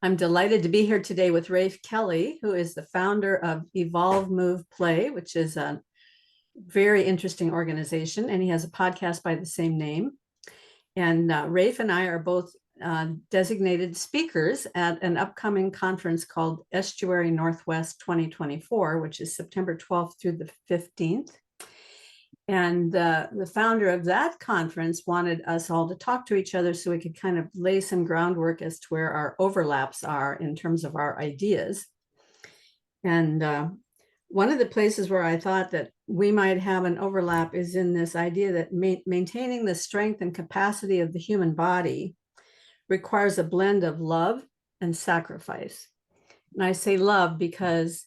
I'm delighted to be here today with Rafe Kelly, who is the founder of Evolve Move Play, which is a very interesting organization, and he has a podcast by the same name. And Rafe and I are both designated speakers at an upcoming conference called Estuary Northwest 2024, which is September 12th through the 15th. And the founder of that conference wanted us all to talk to each other so we could kind of lay some groundwork as to where our overlaps are in terms of our ideas. And one of the places where I thought that we might have an overlap is in this idea that maintaining the strength and capacity of the human body requires a blend of love and sacrifice. And I say love because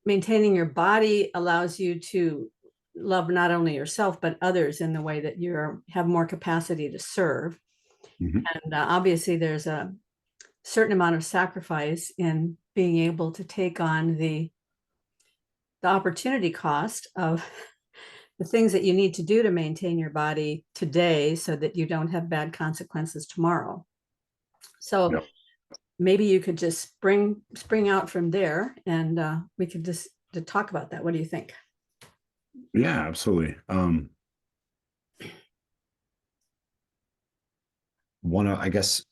maintaining your body allows you to love not only yourself, but others in the way that you have more capacity to serve. Mhm. And obviously there's a certain amount of sacrifice in being able to take on the opportunity cost of the things that you need to do to maintain your body today so that you don't have bad consequences tomorrow. So Yep. maybe you could just spring out from there, and we could just to talk about that. What do you think? Yeah, absolutely. I guess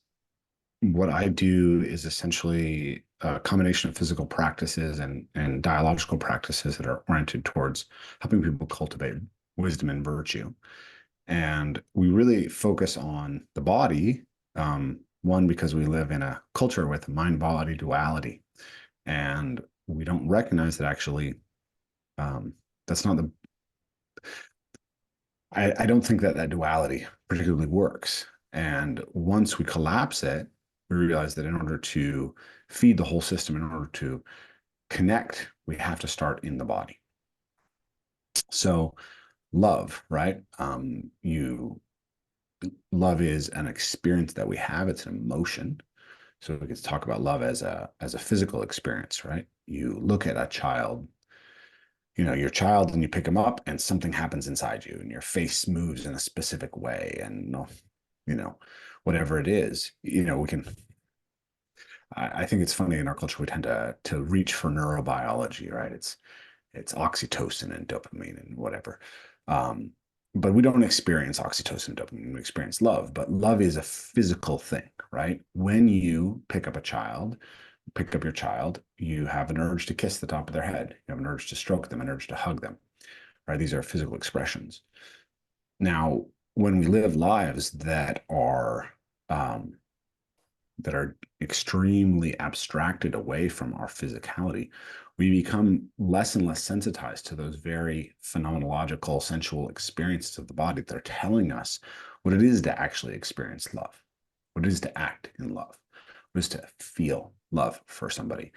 what I do is essentially a combination of physical practices and dialogical practices that are oriented towards helping people cultivate wisdom and virtue. And we really focus on the body, one, because we live in a culture with mind-body duality, and we don't recognize that actually that's not the I don't think that that duality particularly works. And once we collapse it, we realize that in order to feed the whole system, in order to connect, we have to start in the body. So love, right? Love is an experience that we have. It's an emotion. So we could talk about love as a physical experience, right? You look at a child, your child, and you pick them up and something happens inside you and your face moves in a specific way, and you know whatever it is, we can I think it's funny, in our culture we tend to reach for neurobiology, right? It's oxytocin and dopamine and whatever. um, but we don't experience oxytocin and dopamine, we experience love. But love is a physical thing, right? When you pick up your child, you have an urge to kiss the top of their head. You have an urge to stroke them, an urge to hug them, right? These are physical expressions. Now, when we live lives um, that are extremely abstracted away from our physicality, we become less and less sensitized to those very phenomenological, sensual experiences of the body that are telling us what it is to actually experience love, what it is to act in love, what it is to feel love for somebody.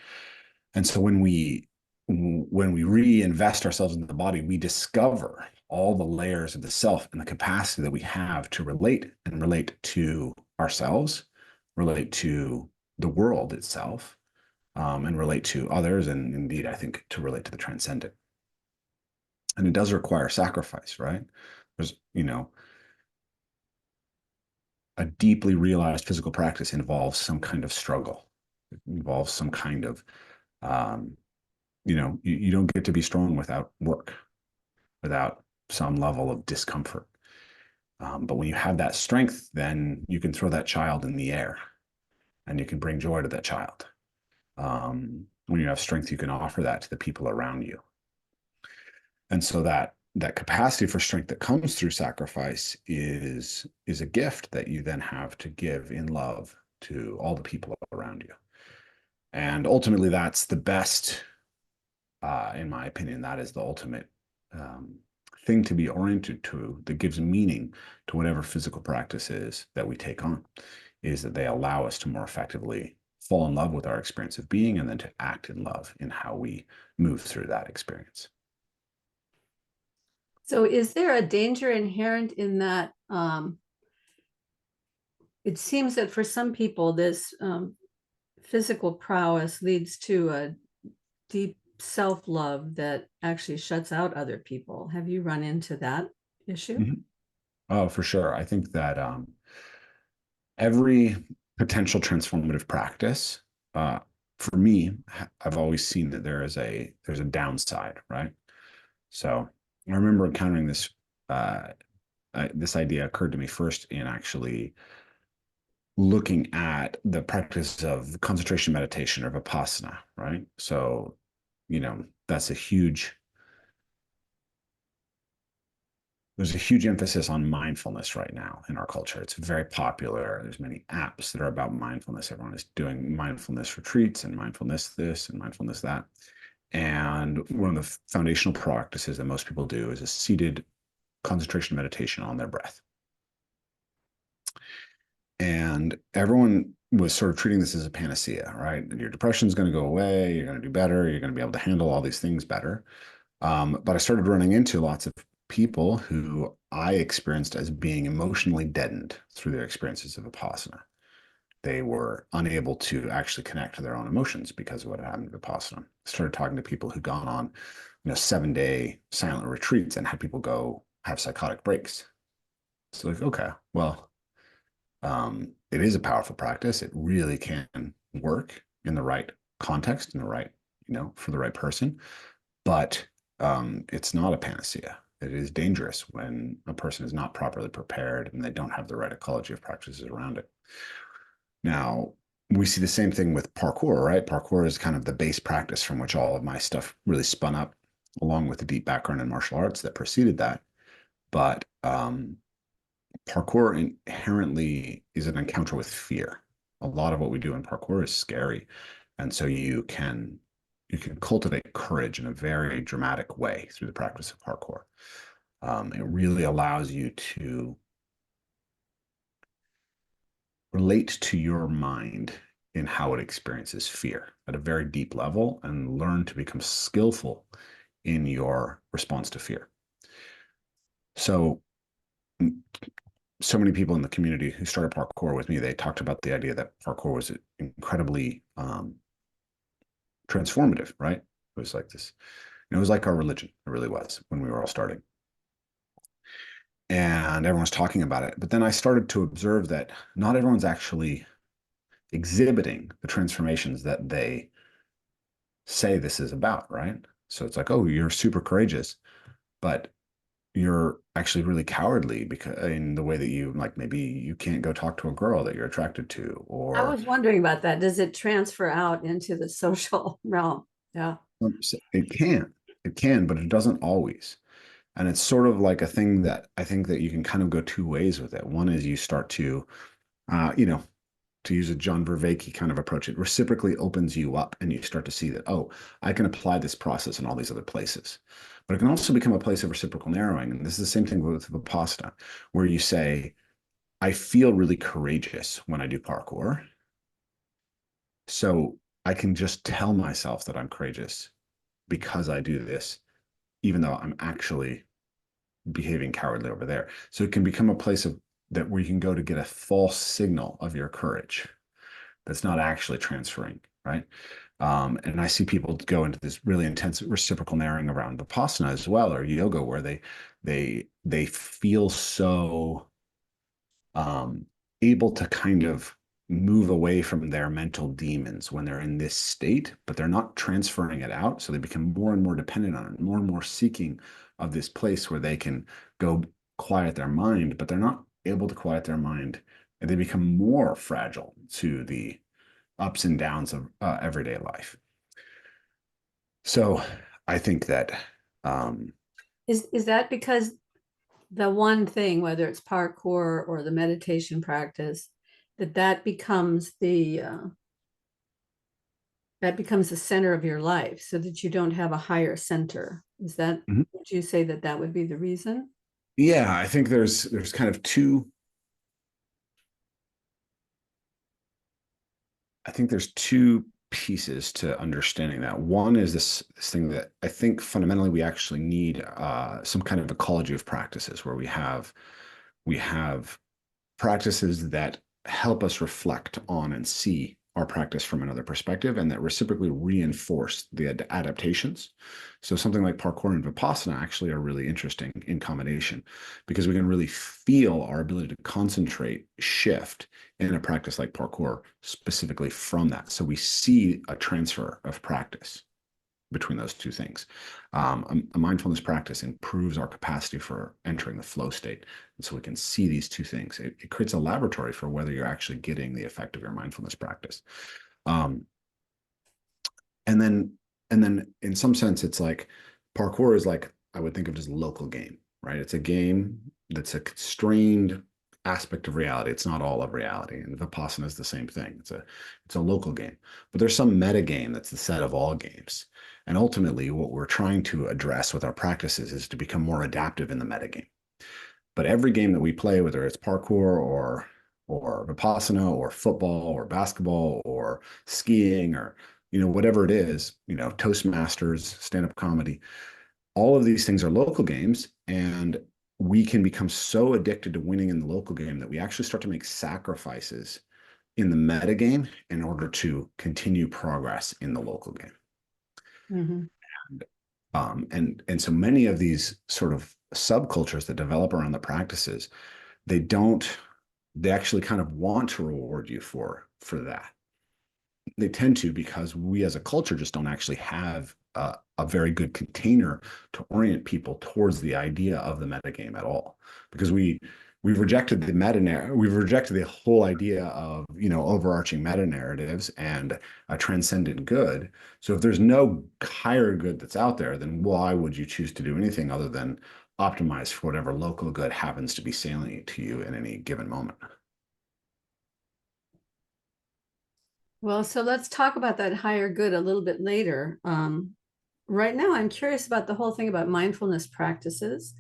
And so when we reinvest ourselves into the body, we discover all the layers of the self and the capacity that we have to relate to ourselves, relate to the world itself, and relate to others, and indeed, I think, to relate to the transcendent. And it does require sacrifice, right? There's, a deeply realized physical practice involves some kind of struggle. It involves some kind of, um, you don't get to be strong without work, without some level of discomfort. But when you have that strength, then you can throw that child in the air and you can bring joy to that child. When you have strength, you can offer that to the people around you. And so that capacity for strength that comes through sacrifice is a gift that you then have to give in love to all the people around you. And ultimately, that's the best, in my opinion, that is the ultimate um, thing to be oriented to, that gives meaning to whatever physical practice is that we take on, is that they allow us to more effectively fall in love with our experience of being, and then to act in love in how we move through that experience. So, is there a danger inherent in that? It seems that for some people, this physical prowess leads to a deep self love that actually shuts out other people. Have you run into that issue? Mhm. Oh, for sure. I think that every potential transformative practice, for me, I've always seen that there's a downside, right? So I remember encountering this idea occurred to me first in actually looking at the practice of concentration meditation or Vipassana, right? So, that's there's a huge emphasis on mindfulness right now in our culture. It's very popular. There's many apps that are about mindfulness. Everyone is doing mindfulness retreats and mindfulness this and mindfulness that. And one of the foundational practices that most people do is a seated concentration meditation on their breath. And everyone was sort of treating this as a panacea, right? Your depression is going to go away. You're going to do better. You're going to be able to handle all these things better. But I started running into lots of people who I experienced as being emotionally deadened through their experiences of Vipassana. They were unable to actually connect to their own emotions because of what happened to Vipassana. I started talking to people who'd gone on, 7-day silent retreats and had people go have psychotic breaks. So like, okay, well, it is a powerful practice. It really can work in the right context, in the right, for the right person. But it's not a panacea. It is dangerous when a person is not properly prepared and they don't have the right ecology of practices around it. Now, we see the same thing with parkour, right? Parkour is kind of the base practice from which all of my stuff really spun up, along with the deep background in martial arts that preceded that. But parkour inherently is an encounter with fear. A lot of what we do in parkour is scary. And so you can cultivate courage in a very dramatic way through the practice of parkour. It really allows you to relate to your mind in how it experiences fear at a very deep level and learn to become skillful in your response to fear. So, so many people in the community who started parkour with me, they talked about the idea that parkour was incredibly transformative, right? It was like this, it was like our religion. It really was when we were all starting. And everyone's talking about it. But then I started to observe that not everyone's actually exhibiting the transformations that they say this is about, right? So it's like, oh, you're super courageous, but you're actually really cowardly because in the way that you like maybe you can't go talk to a girl that you're attracted to, I or was wondering about that. Does it transfer out into the social realm? Yeah. it can, but it doesn't always. And it's sort of like a thing that I think that you can kind of go two ways with it. One is you start to, uh, you know, to use a John Vervaeke kind of approach, it reciprocally opens you up and you start to see that, oh, I can apply this process in all these other places. But it can also become a place of reciprocal narrowing. And this is the same thing with Vipassana, where you say, I feel really courageous when I do parkour. So I can just tell myself that I'm courageous because I do this, even though I'm actually behaving cowardly over there. So it can become a place of that where you can go to get a false signal of your courage that's not actually transferring, right? And I see people go into this really intense reciprocal narrowing around Vipassana as well, or yoga, where they feel so able to kind of move away from their mental demons when they're in this state, but they're not transferring it out. So they become more and more dependent on it, more and more seeking of this place where they can go quiet their mind, but they're not able to quiet their mind. And they become more fragile to the ups and downs of everyday life. So I think that Is that because the one thing, whether it's parkour or the meditation practice, that becomes the center of your life, so that you don't have a higher center? Is that, Mhm. would you say that that would be the reason? Yeah, I think there's kind of two pieces to understanding that. One is this thing that I think fundamentally we actually need some kind of ecology of practices where we have practices that help us reflect on and see our practice from another perspective and that reciprocally reinforce the adaptations. So something like parkour and Vipassana actually are really interesting in combination because we can really feel our ability to concentrate shift in a practice like parkour specifically from that. So we see a transfer of practice between those two things. A mindfulness practice improves our capacity for entering the flow state. And so we can see these two things. It creates a laboratory for whether you're actually getting the effect of your mindfulness practice. Um, and then, and then in some sense, it's like parkour is like, I would think of it as a local game, right? It's a game that's a constrained aspect of reality. It's not all of reality. And Vipassana is the same thing. It's a local game. But there's some meta game that's the set of all games. And ultimately, what we're trying to address with our practices is to become more adaptive in the metagame. But every game that we play, whether it's parkour or Vipassana or football or basketball or skiing or whatever it is, Toastmasters, stand-up comedy, all of these things are local games, and we can become so addicted to winning in the local game that we actually start to make sacrifices in the meta game in order to continue progress in the local game. Mm-hmm. And so many of these sort of subcultures that develop around the practices, they actually kind of want to reward you for that. They tend to, because we as a culture just don't actually have a very good container to orient people towards the idea of the metagame at all, because we've rejected the meta narrative. We've rejected the whole idea of overarching meta narratives and a transcendent good. So if there's no higher good that's out there, then why would you choose to do anything other than optimize for whatever local good happens to be salient to you in any given moment? Well, so let's talk about that higher good a little bit later. Right now, I'm curious about the whole thing about mindfulness practices.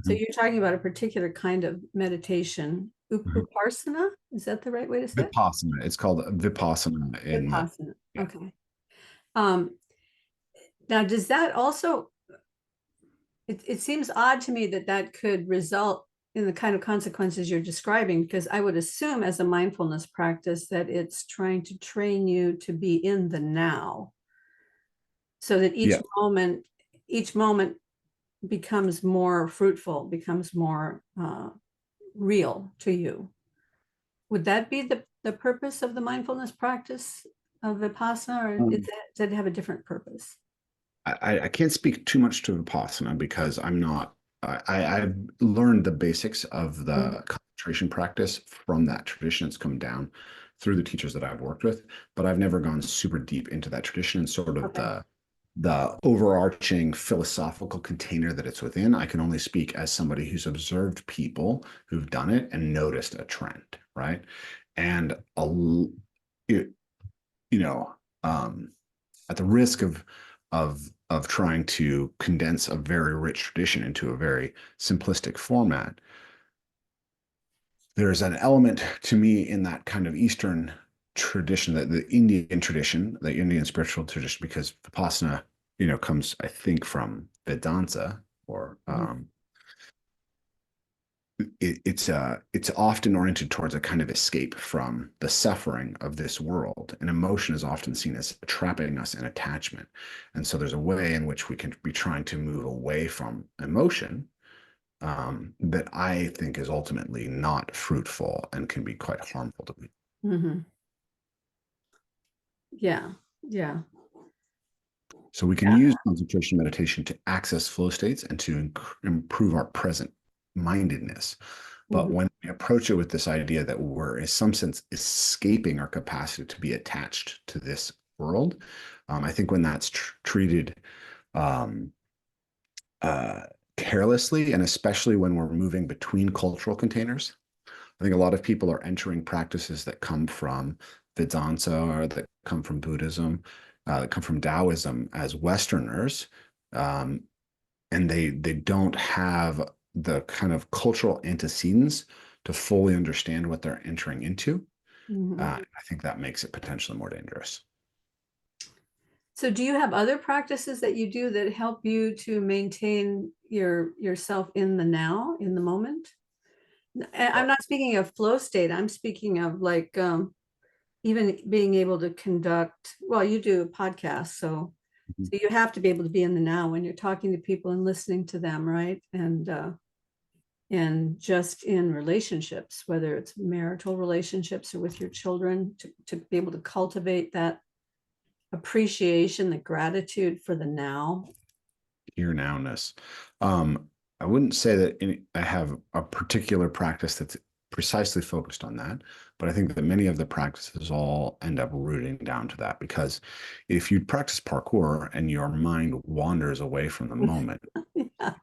So Mhm. you're talking about a particular kind of meditation, Mhm. Upassana. Is that the right way to say it? Vipassana. It's called Vipassana in Vipassana. yeah. Okay. Um, Now, does that also, it seems odd to me that that could result in the kind of consequences you're describing, because I would assume as a mindfulness practice that it's trying to train you to be in the now so that Yeah. each moment becomes more fruitful, becomes more real to you. Would that be the purpose of the mindfulness practice of Vipassana, or Um, does it have a different purpose? I can't speak too much to Vipassana because I'm not. I've learned the basics of Mhm. the concentration practice from that tradition. It's come down through the teachers that I've worked with, but I've never gone super deep into that tradition and sort of Okay. the overarching philosophical container that it's within. I can only speak as somebody who's observed people who've done it and noticed a trend, right? And it, you know, um, at the risk of trying to condense a very rich tradition into a very simplistic format, there's an element to me in that kind of Eastern tradition, that the Indian tradition, the Indian spiritual tradition, because Vipassana, comes, I think, from Vedanta, or Mhm. it's often oriented towards a kind of escape from the suffering of this world, and emotion is often seen as trapping us in attachment. And so there's a way in which we can be trying to move away from emotion, that I think is ultimately not fruitful and can be quite harmful to me. Mhm. Yeah. Yeah. So we can Yeah. use concentration meditation to access flow states and to improve our present mindedness. But Mhm. when we approach it with this idea that we're, in some sense, escaping our capacity to be attached to this world, I think when that's treated um, uh, carelessly, and especially when we're moving between cultural containers, I think a lot of people are entering practices that come from Vedanta or that come from Buddhism, that come from Taoism as Westerners, um, and they don't have the kind of cultural antecedents to fully understand what they're entering into. Mhm. I think that makes it potentially more dangerous. So do you have other practices that you do that help you to maintain yourself in the now, in the moment? I'm not speaking of flow state. I'm speaking of like even being able to conduct, well, you do a podcast, so Mhm. you have to be able to be in the now when you're talking to people and listening to them, right? And just in relationships, whether it's marital relationships or with your children, to be able to cultivate that appreciation, the gratitude for the now. Here nowness. I wouldn't say that I have a particular practice that's precisely focused on that, but I think that many of the practices all end up rooting down to that, because if you practice parkour and your mind wanders away from the moment, Yeah.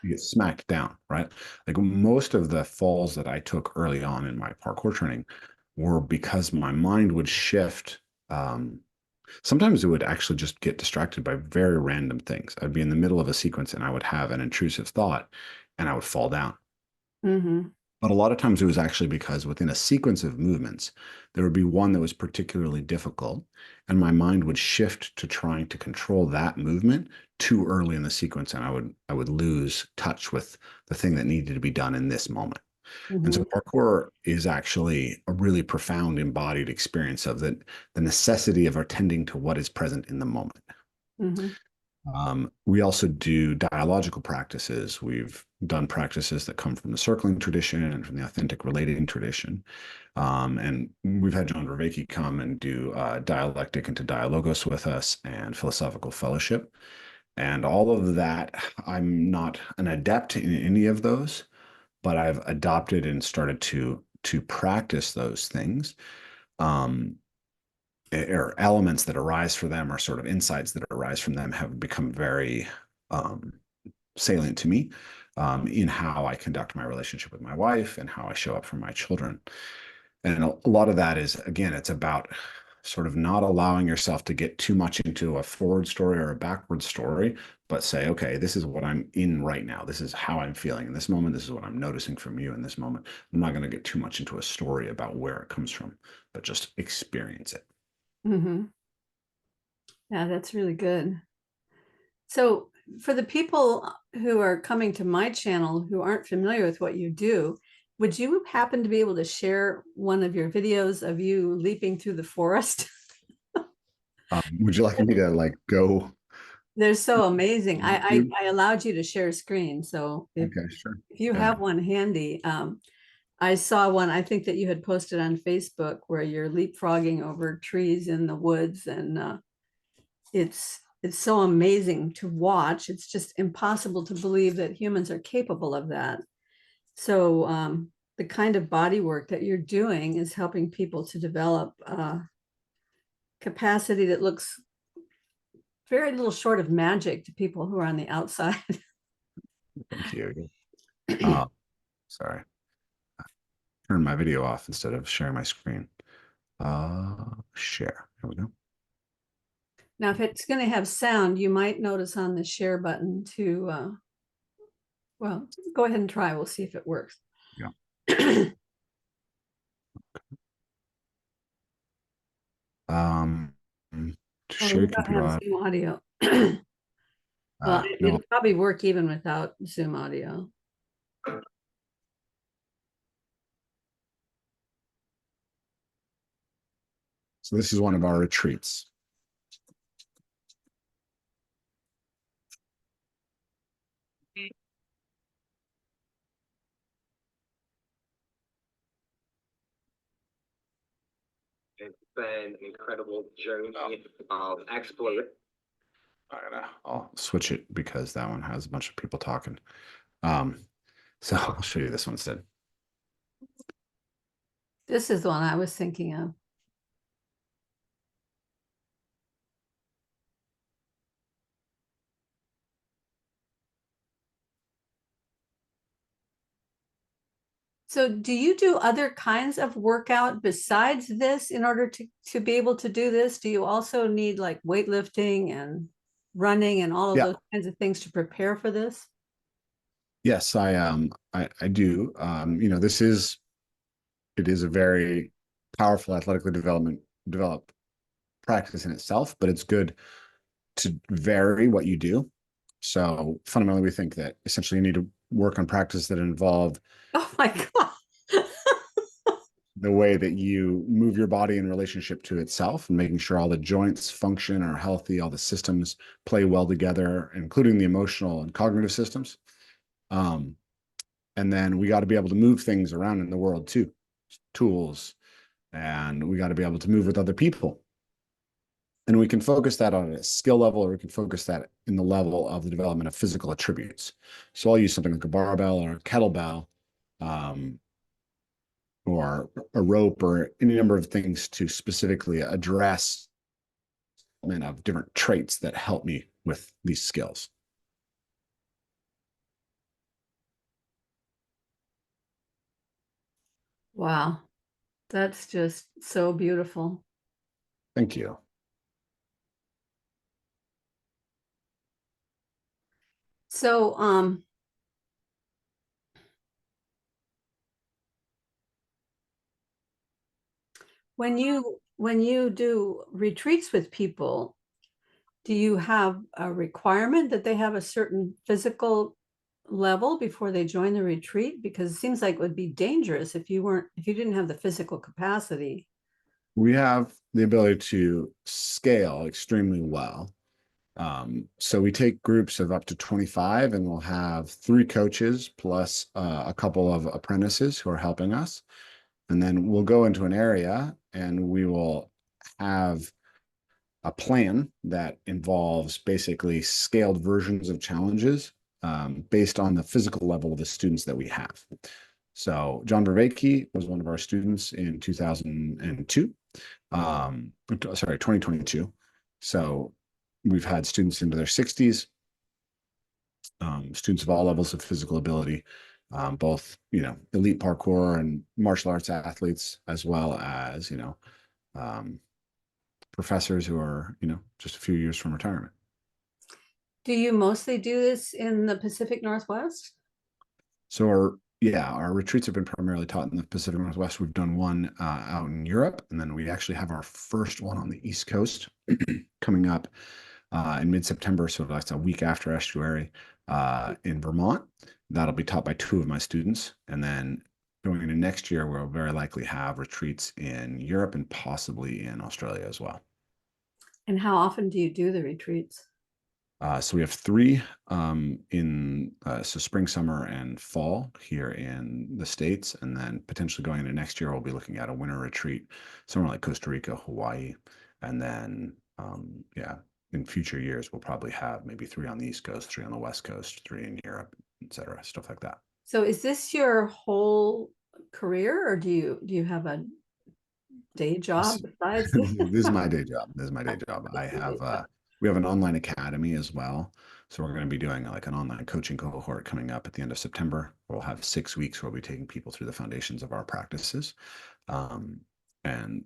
you get smacked down, right? Like most of the falls that I took early on in my parkour training were because my mind would shift. Sometimes it would actually just get distracted by very random things. I'd be in the middle of a sequence and I would have an intrusive thought and I would fall down. Hmm. But a lot of times it was actually because within a sequence of movements, there would be one that was particularly difficult, and my mind would shift to trying to control that movement too early in the sequence, and I would lose touch with the thing that needed to be done in this moment. And Hmm. so parkour is actually a really profound embodied experience of the necessity of attending to what is present in the moment. Hmm. We also do dialogical practices. We've done practices that come from the circling tradition and from the authentic relating tradition. And we've had John Vervaeke come and do dialectic into dialogos with us and philosophical fellowship. And all of that, I'm not an adept in any of those, but I've adopted and started to practice those things. Um, or elements that arise for them, or sort of insights that arise from them, have become very um, salient to me in how I conduct my relationship with my wife and how I show up for my children. And a lot of that is, again, it's about sort of not allowing yourself to get too much into a forward story or a backward story, but say, okay, this is what I'm in right now. This is how I'm feeling in this moment. This is what I'm noticing from you in this moment. I'm not going to get too much into a story about where it comes from, but just experience it. Hmm. Yeah, that's really good. So for the people who are coming to my channel who aren't familiar with what you do, would you happen to be able to share one of your videos of you leaping through the forest? Would you like me to like go They're so amazing. YouTube? I allowed you to share screen. So Okay, sure. if you Yeah. have one handy, I saw one, I think that you had posted on Facebook where you're leapfrogging over trees in the woods, and it's so amazing to watch. It's just impossible to believe that humans are capable of that. So the kind of body work that you're doing is helping people to develop capacity that looks very little short of magic to people who are on the outside. Thank you. Uh, sorry. Turn my video off instead of sharing my screen. Share. Here we go. Now, if it's going to have sound, you might notice on the share button to, well, go ahead and try. We'll see if it works. Yeah. Um, to Oh, share you don't have computer. Zoom audio. Well, No. it'll probably work even without Zoom audio. So this is one of our retreats. It's been an incredible journey of exploration. I'll switch it because that one has a bunch of people talking. So I'll show you this one instead. This is the one I was thinking of. So do you do other kinds of workout besides this in order to be able to do this? Do you also need like weightlifting and running and all of Yeah. those kinds of things to prepare for this? Yes, I do. It is a very powerful athletically developed practice in itself, but it's good to vary what you do. So fundamentally, we think that essentially you need to work on practices that involve Oh my God. the way that you move your body in relationship to itself and making sure all the joints function are healthy, all the systems play well together, including the emotional and cognitive systems. And then we got to be able to move things around in the world too, tools, and we got to be able to move with other people. And we can focus that on a skill level, or we can focus that in the level of the development of physical attributes. So I'll use something like a barbell or a kettlebell, or a rope, or any number of things to specifically address of different traits that help me with these skills. Wow. That's just so beautiful. Thank you. So, when you do retreats with people, do you have a requirement that they have a certain physical level before they join the retreat? Because it seems like it would be dangerous if you didn't have the physical capacity. We have the ability to scale extremely well. So we take groups of up to 25, and we'll have 3 coaches plus a couple of apprentices who are helping us. And then we'll go into an area and we will have a plan that involves basically scaled versions of challenges, based on the physical level of the students that we have. So John Vervaeke was one of our students in 2002. Sorry, 2022. So we've had students into their 60s, students of all levels of physical ability, both, elite parkour and martial arts athletes, as well as, professors who are, just a few years from retirement. Do you mostly do this in the Pacific Northwest? So our retreats have been primarily taught in the Pacific Northwest. We've done one out in Europe, and then we actually have our first one on the East Coast coming up in mid-September. So that's a week after Estuary, in Vermont. That'll be taught by 2 of my students. And then going into next year, we'll very likely have retreats in Europe and possibly in Australia as well. And how often do you do the retreats? So we have 3 in spring, summer, and fall here in the States, and then potentially going into next year, we'll be looking at a winter retreat somewhere like Costa Rica, Hawaii, and then in future years we'll probably have maybe 3 on the East Coast, 3 on the West Coast, 3 in Europe, etc., stuff like that. So is this your whole career, or do you have a day job besides this? This is my day job. I have we have an online academy as well. So we're going to be doing like an online coaching cohort coming up at the end of September. We'll have 6 weeks where we'll be taking people through the foundations of our practices. Um, and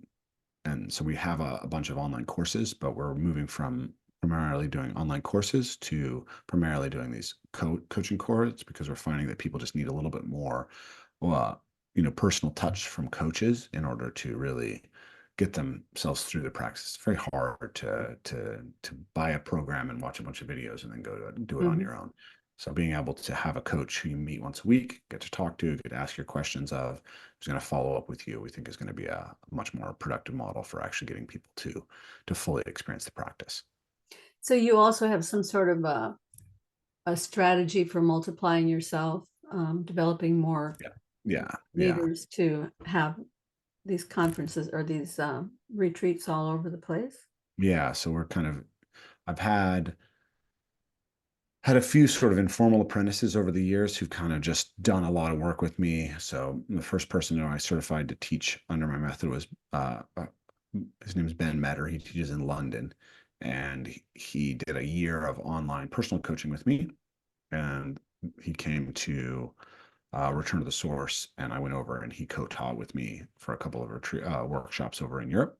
so we have a bunch of online courses, but we're moving from primarily doing online courses to primarily doing these coaching cohorts, because we're finding that people just need a little bit more, personal touch from coaches in order to really get themselves through the practice. It's very hard to buy a program and watch a bunch of videos and then go to do it on your own. So being able to have a coach who you meet once a week, get to talk to, get to ask your questions of, who's going to follow up with you, we think is going to be a much more productive model for actually getting people to fully experience the practice. So you also have some sort of a strategy for multiplying yourself, developing more Yeah. leaders to have these conferences or these retreats all over the place? Yeah. So I've had a few sort of informal apprentices over the years who've kind of just done a lot of work with me. So the first person who I certified to teach under my method was his name is Ben Metter. He teaches in London, and he did a year of online personal coaching with me. And he came to Return to the Source, and I went over and he co-taught with me for a couple of workshops over in Europe.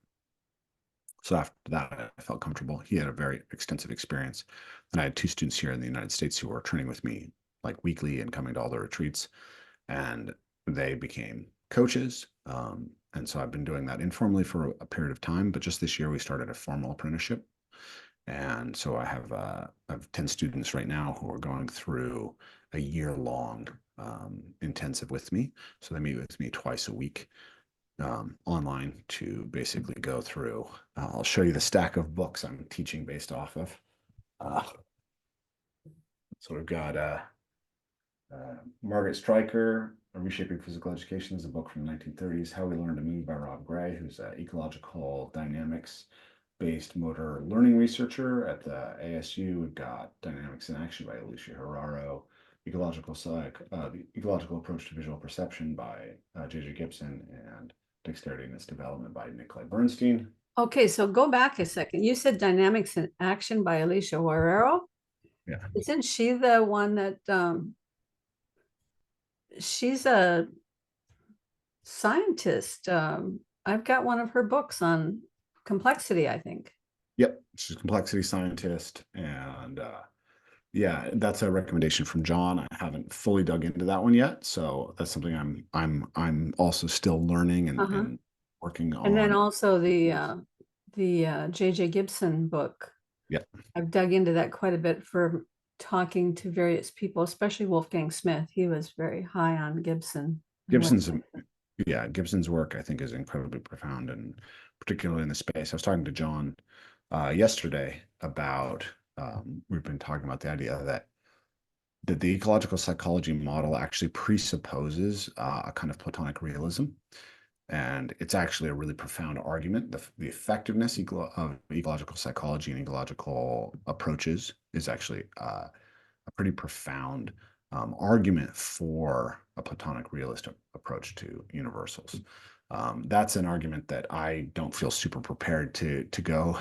So after that, I felt comfortable. He had a very extensive experience. And I had 2 students here in the United States who were training with me like weekly and coming to all the retreats. And they became coaches. And so I've been doing that informally for a period of time. But just this year, we started a formal apprenticeship. And so I have 10 students right now who are going through a year-long intensive with me. So they meet with me twice a week. online to basically go through. I'll show you the stack of books I'm teaching based off of. So we've got Margaret Stryker, Reshaping Physical Education is a book from the 1930s. How We Learn to Move by Rob Gray, who's an ecological dynamics based motor learning researcher at the ASU. We've got Dynamics in Action by Alicia Herraro, the Ecological Approach to Visual Perception by J.J. Gibson, and Dexterity in its Development by Nikolai Bernstein. Okay, so go back a second. You said Dynamics in Action by Alicia Herrero. Yeah. Isn't she the one that she's a scientist? I've got one of her books on complexity, I think. Yep, she's a complexity scientist, and yeah, that's a recommendation from John. I haven't fully dug into that one yet, so that's something I'm also still learning and working on. And then also the J.J. Gibson book. Yeah, I've dug into that quite a bit for talking to various people, especially Wolfgang Smith. He was very high on Gibson. Gibson's work, I think, is incredibly profound, and particularly in the space. I was talking to John yesterday about we've been talking about the idea that the ecological psychology model actually presupposes a kind of Platonic realism. And it's actually a really profound argument. The effectiveness of ecological psychology and ecological approaches is actually a pretty profound argument for a Platonic realist approach to universals. That's an argument that I don't feel super prepared to go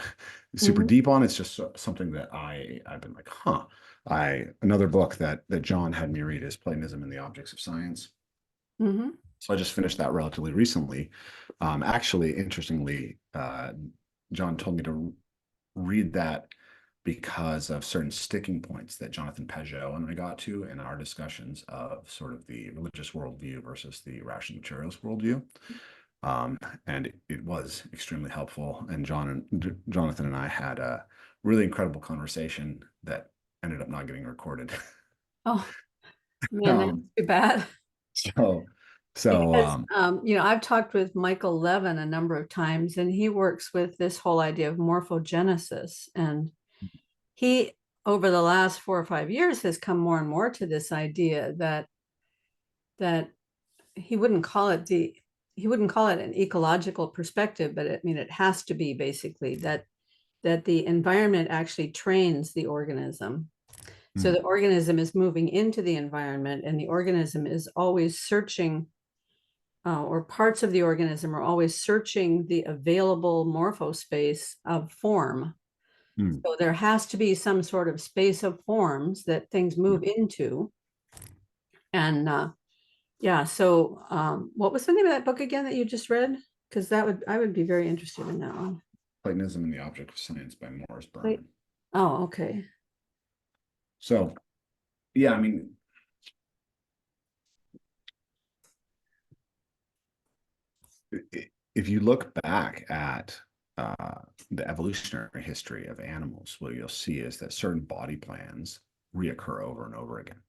super deep on. It's just something that I've been like, another book that John had me read is Platonism and the Objects of Science. So I just finished that relatively recently. Actually, interestingly, John told me to read that because of certain sticking points that Jonathan Pageau and I got to in our discussions of sort of the religious worldview versus the rational materialist worldview. And it was extremely helpful. And Jonathan and I had a really incredible conversation that ended up not getting recorded. Oh, man, that's too bad. Because, I've talked with Michael Levin a number of times, and he works with this whole idea of morphogenesis. And he, over the last 4 or 5 years, has come more and more to this idea that he wouldn't call it an ecological perspective, but it has to be basically that the environment actually trains the organism. So the organism is moving into the environment, and the organism is always searching, or parts of the organism are always searching the available morphospace of form. So there has to be some sort of space of forms that things move into. And so what was the name of that book again that you just read? Because I would be very interested in that one. Platonism and the Object of Science by Morris Berman. Oh, okay. So, yeah, if you look back at the evolutionary history of animals, what you'll see is that certain body plans reoccur over and over again.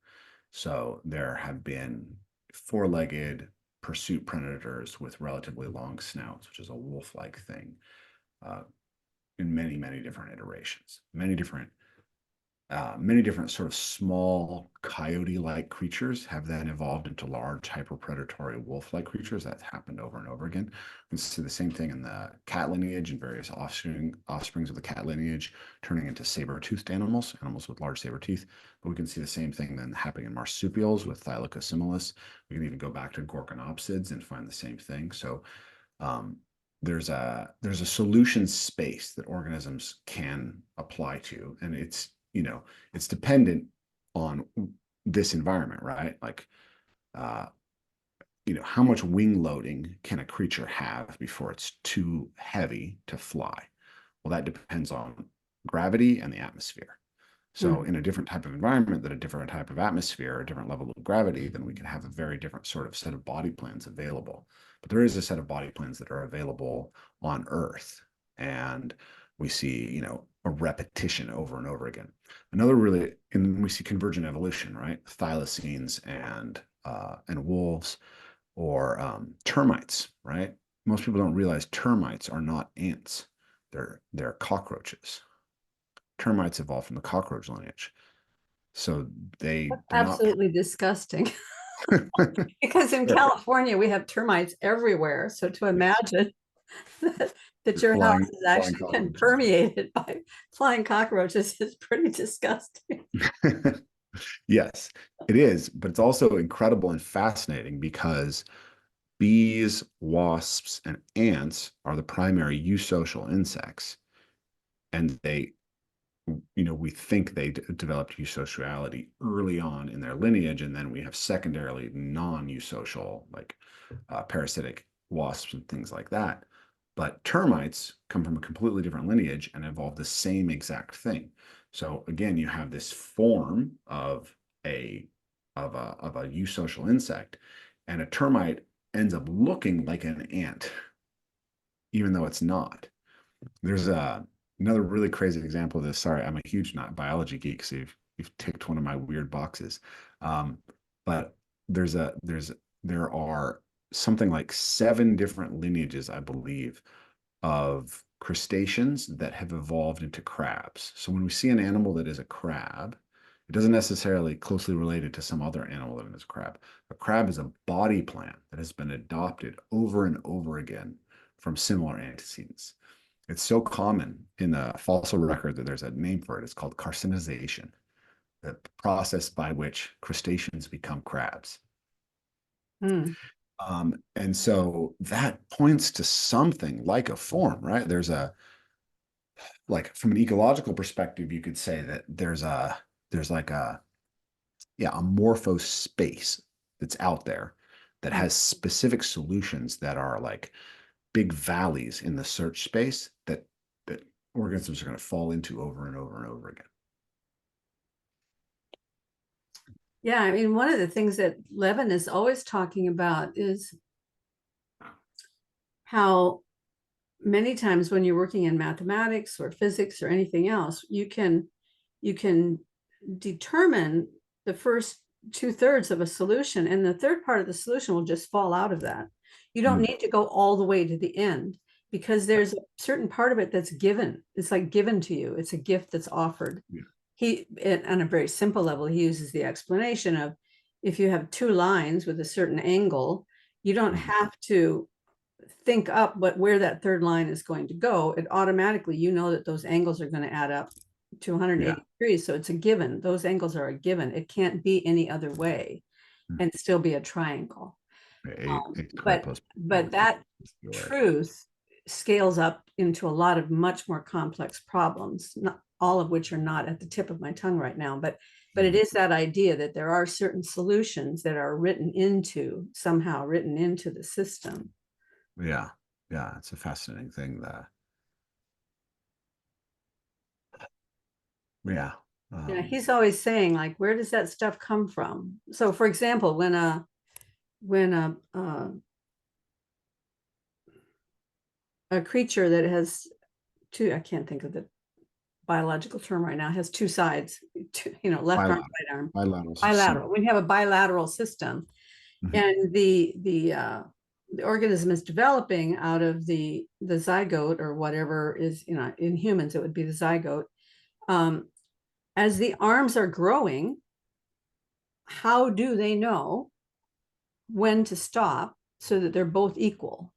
So there have been four-legged pursuit predators with relatively long snouts, which is a wolf-like thing, in many, many different iterations, many different sort of small coyote-like creatures have then evolved into large hyperpredatory wolf-like creatures. That's happened over and over again. We see the same thing in the cat lineage and various offsprings of the cat lineage turning into saber-toothed animals with large saber teeth. But we can see the same thing then happening in marsupials with Thylacosimilis. We can even go back to Gorgonopsids and find the same thing. So there's a solution space that organisms can apply to, and it's dependent on this environment, right? Like, how much wing loading can a creature have before it's too heavy to fly? Well, that depends on gravity and the atmosphere. So in a different type of environment, that a different type of atmosphere, a different level of gravity, then we can have a very different sort of set of body plans available. But there is a set of body plans that are available on Earth. And we see, a repetition over and over again. And we see convergent evolution, right? Thylacines and wolves, or termites, right? most people don't realize termites are not ants. They're cockroaches. Termites evolved from the cockroach lineage. So they That's they're not absolutely disgusting. Because in Sure. California, we have termites everywhere. So to imagine that your house flying is actually been cockroaches. permeated by flying cockroaches is pretty disgusting. Yes, it is, but it's also incredible and fascinating because bees, wasps, and ants are the primary eusocial insects, and we think they developed eusociality early on in their lineage, and then we have secondarily non-eusocial, like parasitic wasps and things like that. But termites come from a completely different lineage and evolve the same exact thing. So again, you have this form of a eusocial insect, and a termite ends up looking like an ant, even though it's not. There's another really crazy example of this. Sorry, I'm a huge not biology geek, so you've ticked one of my weird boxes. But there are something like 7 different lineages, I believe, of crustaceans that have evolved into crabs. So when we see an animal that is a crab, it doesn't necessarily closely related to some other animal that is a crab. A crab is a body plan that has been adopted over and over again from similar antecedents. It's so common in the fossil record that there's a name for it. It's called carcinization, the process by which crustaceans become crabs. Hmm. And so that points to something like a form, right? Like from an ecological perspective, you could say that there's like a morphose space that's out there that has specific solutions that are like big valleys in the search space that organisms are going to fall into over and over and over again. Yeah, I mean, one of the things that Levin is always talking about is how many times when you're working in mathematics or physics or anything else, you can determine the first 2/3 of a solution, and the third part of the solution will just fall out of that. You don't need to go all the way to the end because there's a certain part of it that's given. It's like given to you. It's a gift that's offered. Yeah. On a very simple level, he uses the explanation of if you have 2 lines with a certain angle, you don't have to think up where that third line is going to go. It automatically, you know that those angles are going to add up to 180 degrees. So it's a given. Those angles are a given. It can't be any other way and still be a triangle. But that truth scales up into a lot of much more complex problems, not all of which are not at the tip of my tongue right now, but it is that idea that there are certain solutions that are somehow written into the system. Yeah, it's a fascinating thing that. Yeah. Yeah, he's always saying, like, where does that stuff come from? So, for example, when a creature that has two, I can't think of the biological term right now, has 2 sides, left arm, right arm, bilateral. When you have a bilateral system, and the organism is developing out of the zygote or whatever is, in humans, it would be the zygote. As the arms are growing, how do they know when to stop so that they're both equal?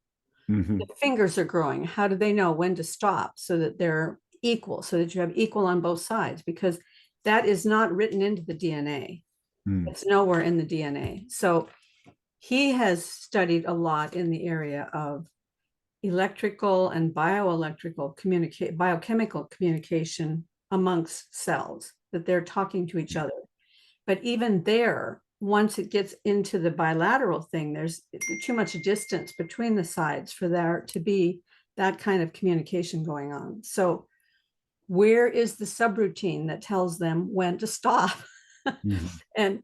The fingers are growing. How do they know when to stop so that they're equal, so that you have equal on both sides? Because that is not written into the DNA. It's nowhere in the DNA. So he has studied a lot in the area of electrical and biochemical communication amongst cells, that they're talking to each other. But even there, once it gets into the bilateral thing, there's too much distance between the sides for there to be that kind of communication going on. So where is the subroutine that tells them when to stop? And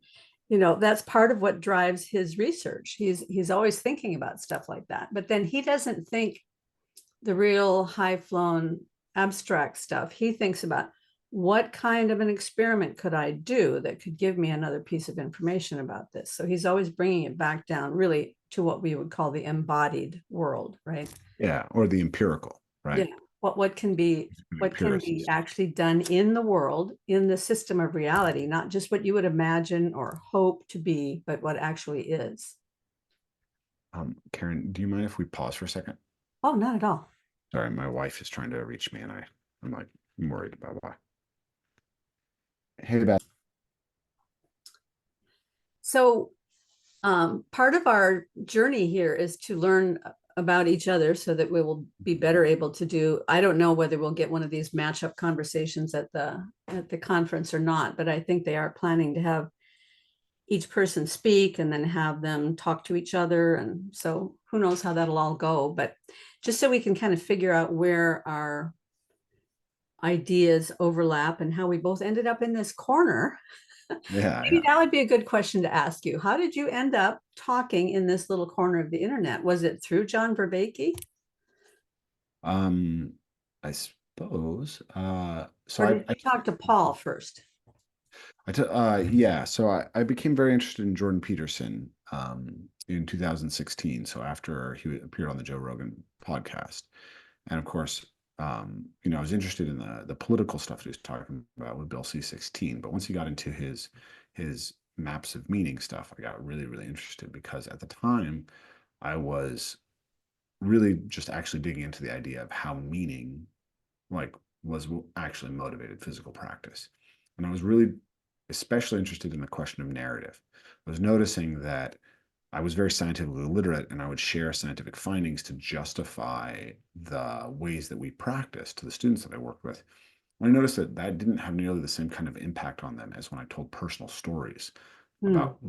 that's part of what drives his research. He's always thinking about stuff like that. But then he doesn't think the real high-flown abstract stuff. He thinks about what kind of an experiment could I do that could give me another piece of information about this. So he's always bringing it back down really to what we would call the embodied world, right? Yeah, or the empirical, right? Yeah. What can be Empiricists. actually done in the world, in the system of reality, not just what you would imagine or hope to be, but what actually is. Karen, do you mind if we pause for a second? Oh, not at all. Sorry, my wife is trying to reach me, and I'm like, I'm worried about why. Hey, Beth. So part of our journey here is to learn about each other so that we will be better able to do. I don't know whether we'll get one of these matchup conversations at the conference or not, but I think they are planning to have each person speak and then have them talk to each other. And so who knows how that'll all go, but just so we can kind of figure out where our ideas overlap and how we both ended up in this corner. Yeah, Maybe yeah. that would be a good question to ask you. How did you end up talking in this little corner of the internet? Was it through John Vervaeke? I suppose. So Or did you talk to Paul first? yeah, so I became very interested in Jordan Peterson in 2016. So after he appeared on the Joe Rogan podcast, and of course, I was interested in the political stuff that he was talking about with Bill C-16. But once he got into his maps of meaning stuff, I got really, really interested because at the time I was really just actually digging into the idea of how meaning like was actually motivated physical practice. And I was really especially interested in the question of narrative. I was noticing that I was very scientifically literate and I would share scientific findings to justify the ways that we practice to the students that I worked with. And I noticed that that didn't have nearly the same kind of impact on them as when I told personal stories Hmm. about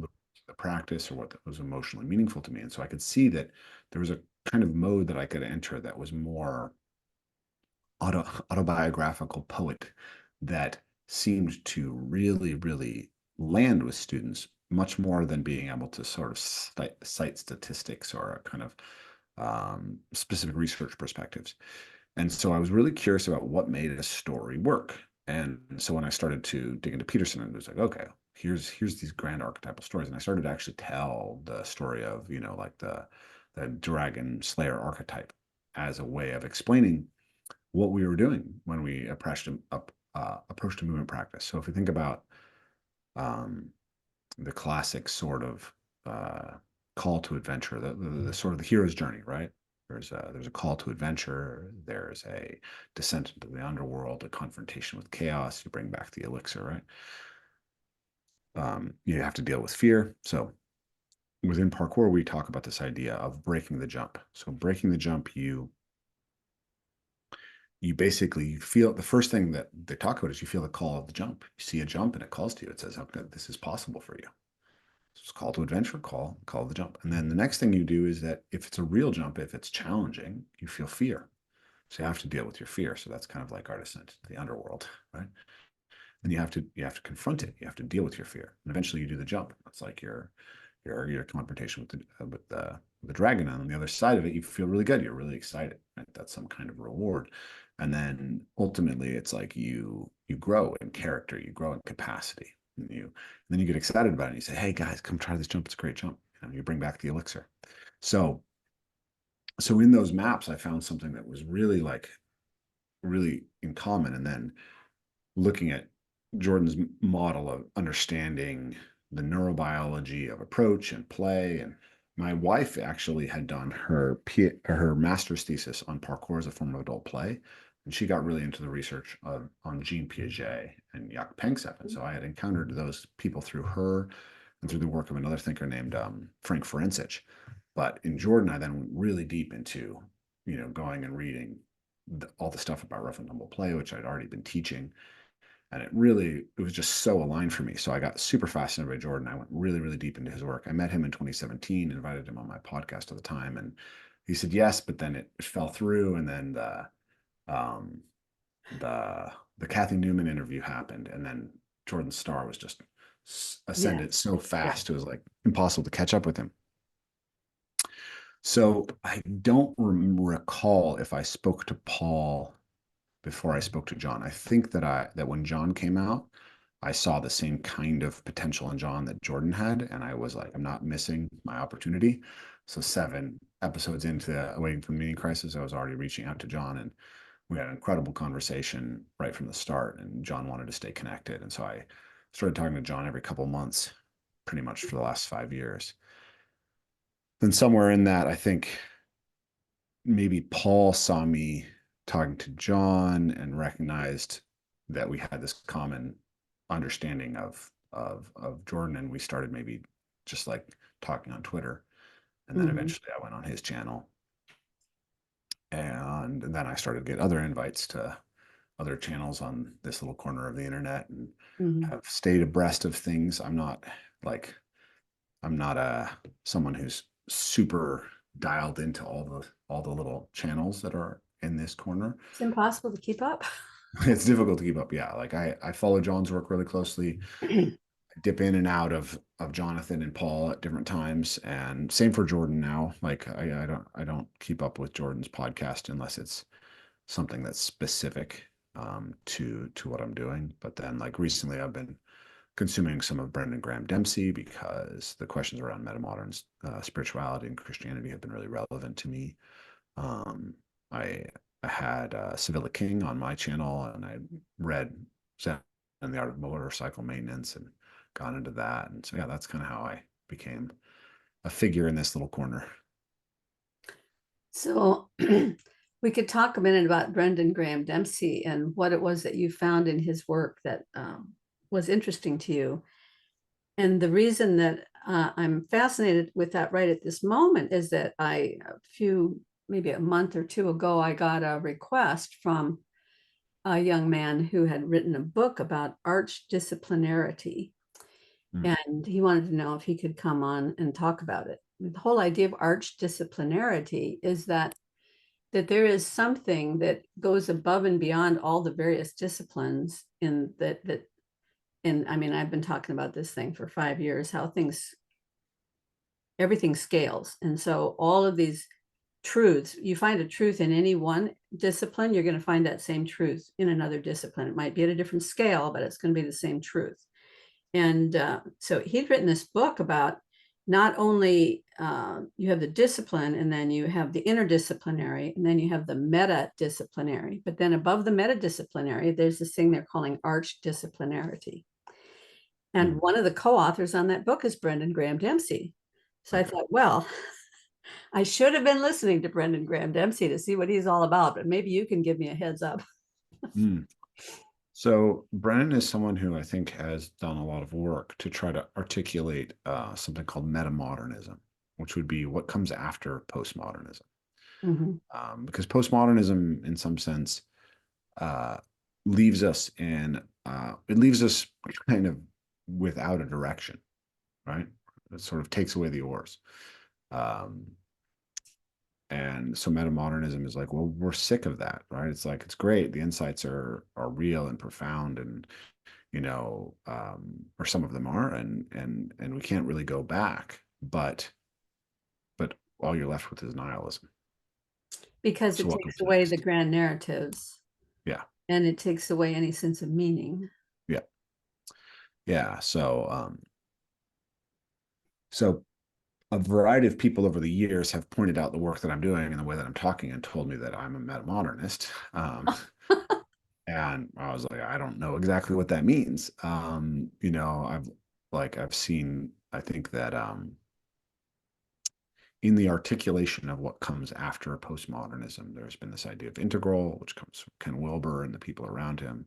the practice or what was emotionally meaningful to me. And so I could see that there was a kind of mode that I could enter that was more autobiographical poet that seemed to really, really land with students much more than being able to sort of cite statistics or a kind of specific research perspectives. And so I was really curious about what made a story work. And so when I started to dig into Peterson, it was like, okay, here's these grand archetypal stories. And I started to actually tell the story of, like the dragon slayer archetype as a way of explaining what we were doing when we approached a movement practice. So if we think about um, the classic sort of call to adventure, the sort of the hero's journey, right? There's a call to adventure. There's a descent into the underworld, a confrontation with chaos. You bring back the elixir, right? You have to deal with fear. So within parkour, we talk about this idea of breaking the jump. So breaking the jump, you basically feel the first thing that they talk about is you feel the call of the jump. You see a jump and it calls to you. It says, okay, this is possible for you. It's call to adventure, call the jump. And then the next thing you do is that if it's a real jump, if it's challenging, you feel fear. So you have to deal with your fear. So that's kind of like our descent to the underworld, right? And you have to confront it. You have to deal with your fear. And eventually you do the jump. It's like your confrontation with the dragon. And on the other side of it, you feel really good. You're really excited. Right? That's some kind of reward. And then ultimately it's like you grow in character, you grow in capacity. And then you get excited about it and you say, hey guys, come try this jump. It's a great jump. You bring back the elixir. So in those maps, I found something that was really really in common. And then looking at Jordan's model of understanding the neurobiology of approach and play. And my wife actually had done her master's thesis on parkour as a form of adult play. And she got really into the research on Jean Piaget and Jaak Panksepp. And so I had encountered those people through her and through the work of another thinker named Frank Ferencich. But in Jordan, I then went really deep into, going and reading all the stuff about rough and tumble play, which I'd already been teaching. And it was just so aligned for me. So I got super fascinated by Jordan. I went really, really deep into his work. I met him in 2017, invited him on my podcast at the time. And he said yes, but then it fell through. And then um, the Kathy Newman interview happened. And then Jordan's star was just ascended so fast. It was like impossible to catch up with him. So I don't recall if I spoke to Paul before I spoke to John. I think that when John came out, I saw the same kind of potential in John that Jordan had, and I was like, I'm not missing my opportunity. So 7 episodes into Awaiting for the Meaning Crisis, I was already reaching out to John, and we had an incredible conversation right from the start. And John wanted to stay connected, and so I started talking to John every couple months, pretty much for the last 5 years. Then somewhere in that, I think maybe Paul saw me talking to John and recognized that we had this common understanding of Jordan, and we started maybe just like talking on Twitter. And then Mhm. eventually I went on his channel, and then I started to get other invites to other channels on this little corner of the internet, and Mhm. have stayed abreast of things. Like I'm not someone who's super dialed into all the little channels that are in this corner. It's impossible to keep up. It's difficult to keep up. Yeah, like I follow John's work really closely. Dip in and out of Jonathan and Paul at different times, and same for Jordan now. Like I don't keep up with Jordan's podcast unless it's something that's specific to what I'm doing. But then like recently I've been consuming some of Brendan Graham Dempsey because the questions around metamodern spirituality and Christianity have been really relevant to me. Um, I I had Sevilla King on my channel, and I read Zen and the Art of Motorcycle Maintenance and got into that. And so yeah, that's kind of how I became a figure in this little corner. So we could talk a minute about Brendan Graham Dempsey and what it was that you found in his work that was interesting to you. And the reason that I'm fascinated with that right at this moment is that maybe a month or two ago, I got a request from a young man who had written a book about archdisciplinarity. Mm. And he wanted to know if he could come on and talk about it. The whole idea of archdisciplinarity is that there is something that goes above and beyond all the various disciplines in that and I mean, I've been talking about this thing for 5 years, how everything scales. And so all of these truths, you find a truth in any one discipline, you're going to find that same truth in another discipline. It might be at a different scale, but it's going to be the same truth. And so he'd written this book about not only you have the discipline, and then you have the interdisciplinary, and then you have the meta-disciplinary. But then above the meta-disciplinary, there's this thing they're calling archdisciplinarity. And Mm. one of the co-authors on that book is Brendan Graham Dempsey. So I Okay. thought, well, I should have been listening to Brendan Graham Dempsey to see what he's all about, but maybe you can give me a heads up. Mm. So Brennan is someone who I think has done a lot of work to try to articulate something called metamodernism, which would be what comes after postmodernism. Mhm. Because postmodernism, in some sense, uh, leaves us it leaves us kind of without a direction, right? It sort of takes away the oars. Um, and so metamodernism is like, well, we're sick of that, right? It's like, it's great. The insights are real and profound, and or some of them are, and we can't really go back, but all you're left with is nihilism. Because So it what comes takes away the next? grand narratives Yeah, and it takes away any sense of meaning. yeah, yeah. So a variety of people over the years have pointed out the work that I'm doing and the way that I'm talking, and told me that I'm a metamodernist. And I was like, I don't know exactly what that means. I've seen, I think that in the articulation of what comes after postmodernism, there's been this idea of integral, which comes from Ken Wilber and the people around him.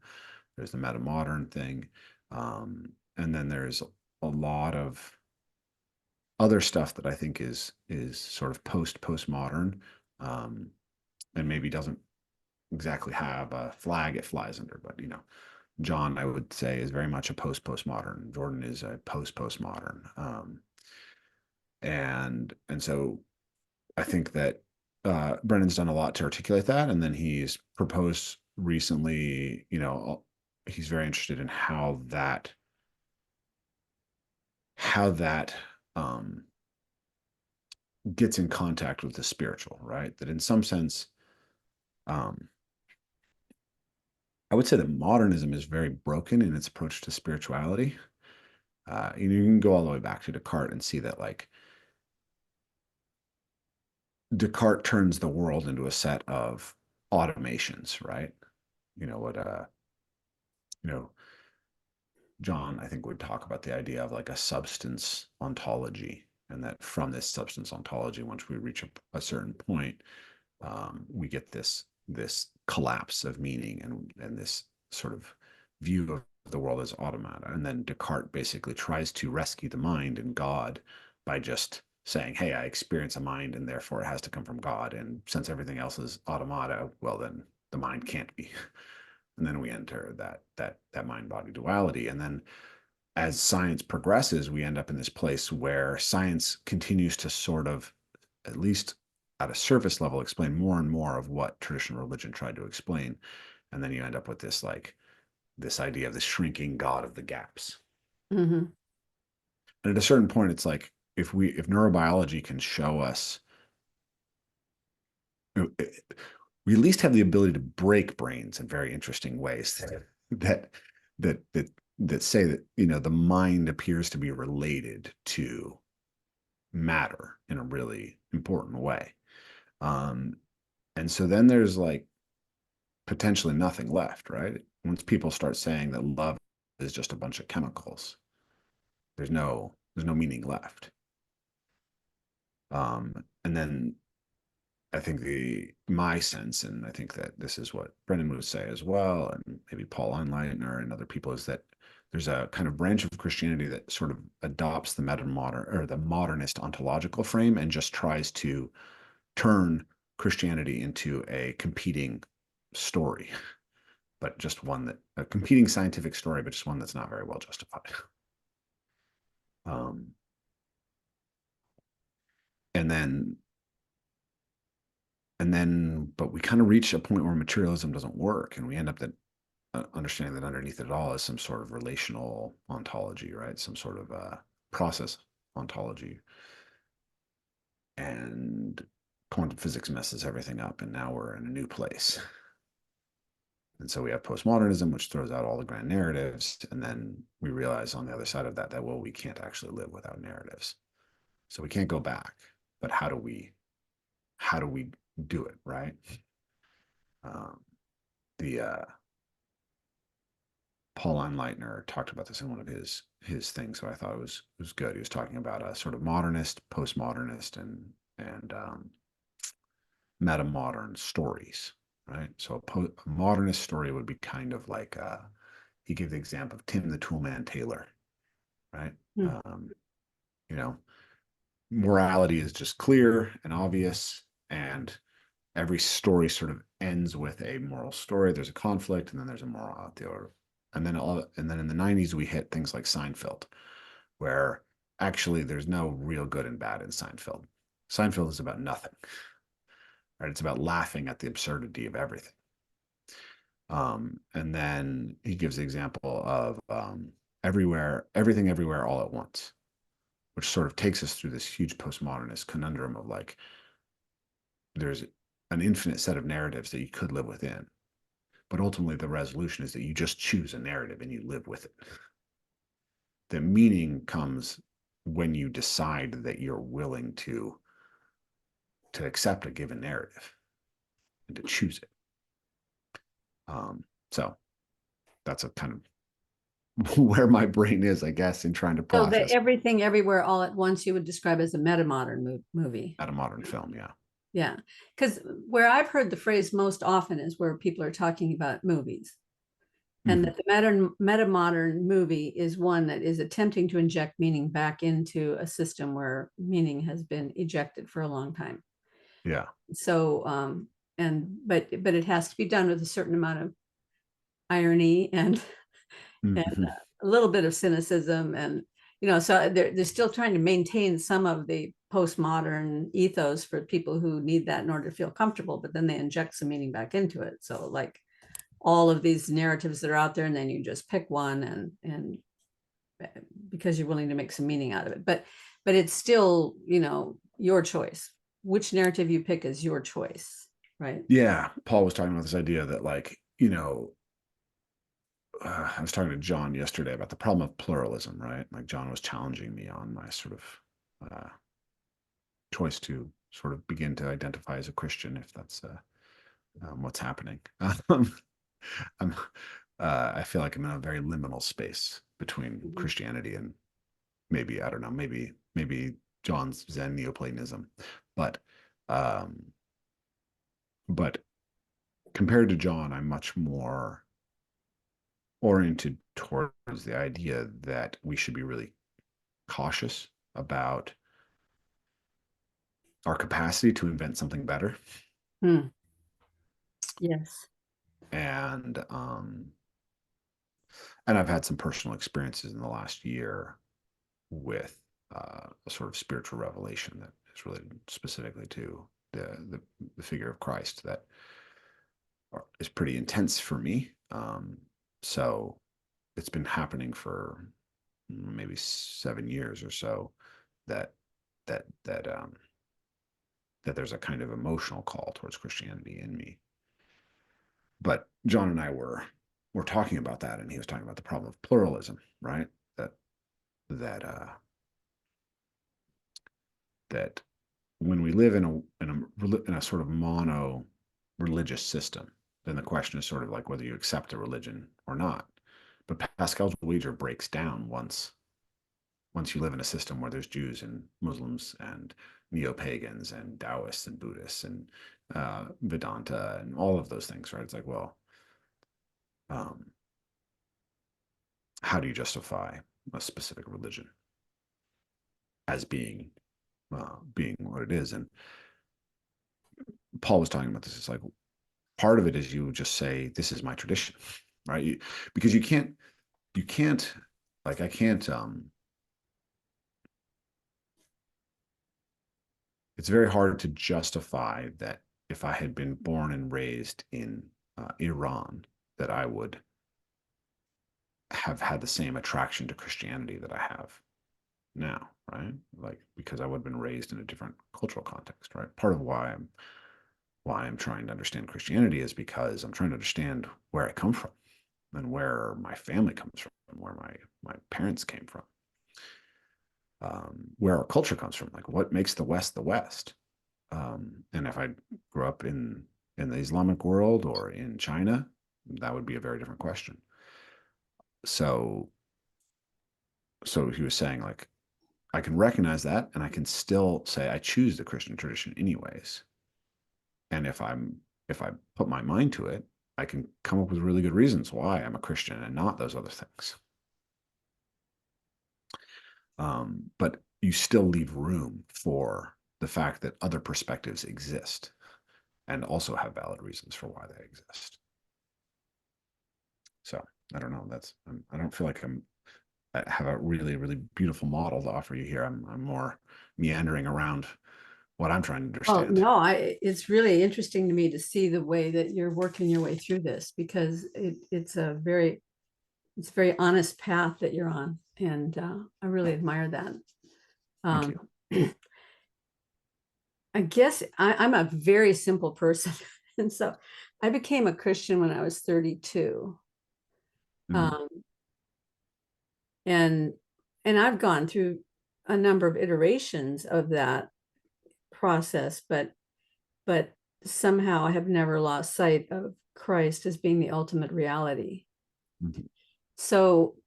There's the metamodern thing. And then there's a lot of other stuff that I think is sort of postmodern, um, and maybe doesn't exactly have a flag it flies under, but John, I would say, is very much a postmodern. Jordan is a postmodern, and so I think that Brennan's done a lot to articulate that, and then he's proposed recently. He's very interested in how that um, gets in contact with the spiritual, right? That in some sense, um, I would say that modernism is very broken in its approach to spirituality. You can go all the way back to Descartes and see that, like, Descartes turns the world into a set of automations, right? You know what, you know, John, I think, would talk about the idea of like a substance ontology, and that from this substance ontology, once we reach a certain point, we get this collapse of meaning, and this sort of view of the world as automata. And then Descartes basically tries to rescue the mind and God by just saying, hey, I experience a mind and therefore it has to come from God. And since everything else is automata, well, then the mind can't be. And then we enter that mind body duality. And then as science progresses, we end up in this place where science continues to sort of, at least at a surface level, explain more and more of what traditional religion tried to explain. And then you end up with this like this idea of the shrinking God of the gaps. Hmm. And at a certain point, it's like if neurobiology can show us, we at least have the ability to break brains in very interesting ways that that that that say that, you know, the mind appears to be related to matter in a really important way. Um, and so then there's like potentially nothing left, right? Once people start saying that love is just a bunch of chemicals, there's no meaning left. And then I think my sense, and I think that this is what Brennan would say as well, and maybe Paul Einleitner and other people, is that there's a kind of branch of Christianity that sort of adopts the meta-modern or the modernist ontological frame and just tries to turn Christianity into a competing story, but just one that a competing scientific story, but just one that's not very well justified. Um, and then but we kind of reach a point where materialism doesn't work, and we end up that understanding that underneath it all is some sort of relational ontology, right? Some sort of process ontology. And quantum physics messes everything up, and now we're in a new place. And so we have postmodernism, which throws out all the grand narratives. And then we realize on the other side of that, well, we can't actually live without narratives. So we can't go back. But how do we do it, right? The Paul Einleitner talked about this in one of his things, so I thought it was good. He was talking about a sort of modernist, postmodernist, and meta modern stories, right? So a modernist story would be kind of like he gave the example of Tim the Toolman Taylor, right? Hmm. You know, morality is just clear and obvious, and every story sort of ends with a moral story. There's a conflict, and then there's a morality, and then in the 90s we hit things like Seinfeld, where actually there's no real good and bad in Seinfeld. Seinfeld is about nothing, right? It's about laughing at the absurdity of everything. And then he gives the example of everything, everywhere, all at once, which sort of takes us through this huge postmodernist conundrum of like, there's an infinite set of narratives that you could live within, but ultimately the resolution is that you just choose a narrative and you live with it. The meaning comes when you decide that you're willing to accept a given narrative and to choose it. So that's a kind of where my brain is, I guess, in trying to So the process Everything Everywhere All at Once you would describe as a meta modern movie. at a modern film. Yeah. Yeah, because where I've heard the phrase most often is where people are talking about movies, and that the meta modern movie is one that is attempting to inject meaning back into a system where meaning has been ejected for a long time. Yeah. So but it has to be done with a certain amount of irony and Mm-hmm. a little bit of cynicism, and so they're still trying to maintain some of the postmodern ethos for people who need that in order to feel comfortable, but then they inject some meaning back into it. So like all of these narratives that are out there, and then you just pick one and because you're willing to make some meaning out of it, but it's still your choice. Which narrative you pick is your choice, right? Yeah. Paul was talking about this idea that, like, I was talking to John yesterday about the problem of pluralism, right? Like John was challenging me on my sort of choice to sort of begin to identify as a Christian, if that's what's happening. I'm, I feel like I'm in a very liminal space between Christianity and maybe, I don't know, maybe John's Zen Neoplatonism, but um, but compared to John, I'm much more oriented towards the idea that we should be really cautious about our capacity to invent something better. Yes. And I've had some personal experiences in the last year with a sort of spiritual revelation that is related specifically to the figure of Christ that is pretty intense for me. So it's been happening for maybe 7 years or so that that that um that there's a kind of emotional call towards Christianity in me. But John and I were talking about that, and he was talking about the problem of pluralism, right? That that uh that when we live in a sort of mono religious system, then the question is sort of like whether you accept a religion or not. But Pascal's wager breaks down once you live in a system where there's Jews and Muslims and neo-pagans and Taoists and Buddhists and Vedanta and all of those things, right? It's like, well, um, how do you justify a specific religion as being what it is? And Paul was talking about this. It's like part of it is you just say, "This is my tradition," right? Because you can't like I can't. It's very hard to justify that if I had been born and raised in Iran, that I would have had the same attraction to Christianity that I have now, right? Like because I would have been raised in a different cultural context, right? Part of why I'm trying to understand Christianity is because I'm trying to understand where I come from and where my family comes from and where my parents came from. Where our culture comes from, like what makes the West the West. And if I grew up in the Islamic world or in China, that would be a very different question. So he was saying like I can recognize that and I can still say I choose the Christian tradition anyways. And if I put my mind to it, I can come up with really good reasons why I'm a Christian and not those other things. But you still leave room for the fact that other perspectives exist and also have valid reasons for why they exist. So I don't know. I don't feel like I have a really, really beautiful model to offer you here. I'm more meandering around what I'm trying to Oh, understand. no, it's really interesting to me to see the way that you're working your way through this because it's a very honest path that you're on. And I really admire that. Thank you. I guess I'm a very simple person. And so I became a Christian when I was 32. Mhm. And I've gone through a number of iterations of that process, but somehow I have never lost sight of Christ as being the ultimate reality. Mhm. So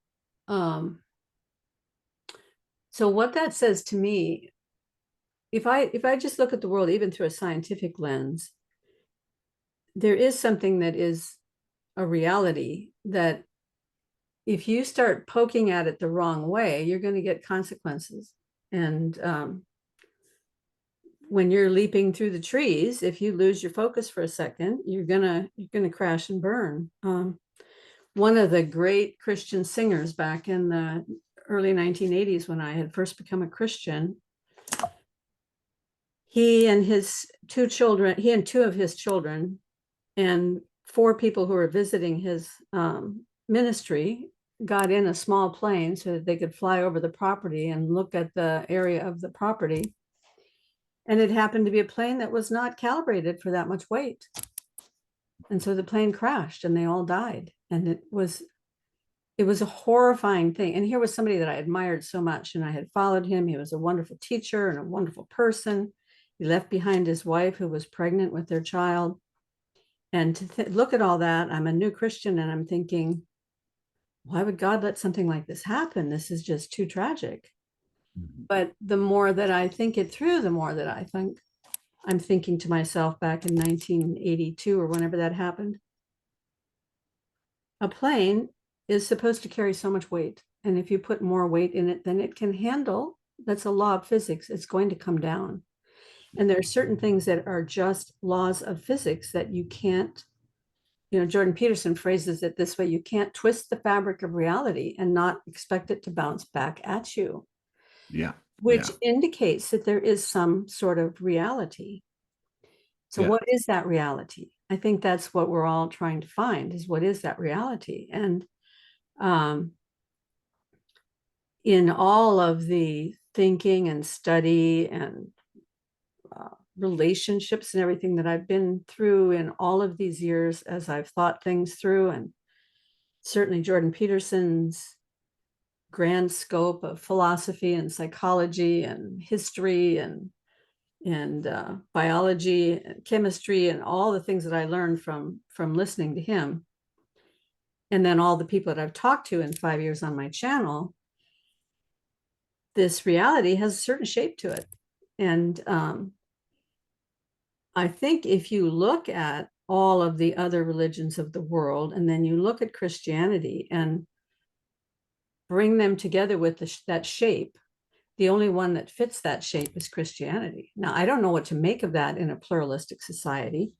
so what that says to me, if I just look at the world even through a scientific lens, there is something that is a reality that if you start poking at it the wrong way, you're going to get consequences. And when you're leaping through the trees, if you lose your focus for a second, you're gonna crash and burn. One of the great Christian singers back in the early 1980s, when I had first become a Christian, he and two of his children, and 4 people who were visiting his ministry got in a small plane so that they could fly over the property and look at the area of the property. And it happened to be a plane that was not calibrated for that much weight. And so the plane crashed and they all died. And it was a horrifying thing. And here was somebody that I admired so much and I had followed him. He was a wonderful teacher and a wonderful person. He left behind his wife who was pregnant with their child. And to look at all that, I'm a new Christian and I'm thinking, why would God let something like this happen? This is just too tragic. Mhm. But the more that I think it through, the more that I think I'm thinking to myself back in 1982 or whenever that happened, a plane is supposed to carry so much weight. And if you put more weight in it than it can handle, that's a law of physics. It's going to come down. And there are certain things that are just laws of physics that you can't, Jordan Peterson phrases it this way: you can't twist the fabric of reality and not expect it to bounce back at you, Yeah. which Yeah. indicates that there is some sort of reality. So Yeah. what is that reality? I think that's what we're all trying to find, is what is that reality? And um, in all of the thinking and study and relationships and everything that I've been through in all of these years as I've thought things through, and certainly Jordan Peterson's grand scope of philosophy and psychology and history and biology and chemistry and all the things that I learned from listening to him, and then all the people that I've talked to in 5 years on my channel, this reality has a certain shape to it. And I think if you look at all of the other religions of the world, and then you look at Christianity and bring them together with that shape, the only one that fits that shape is Christianity. Now, I don't know what to make of that in a pluralistic society.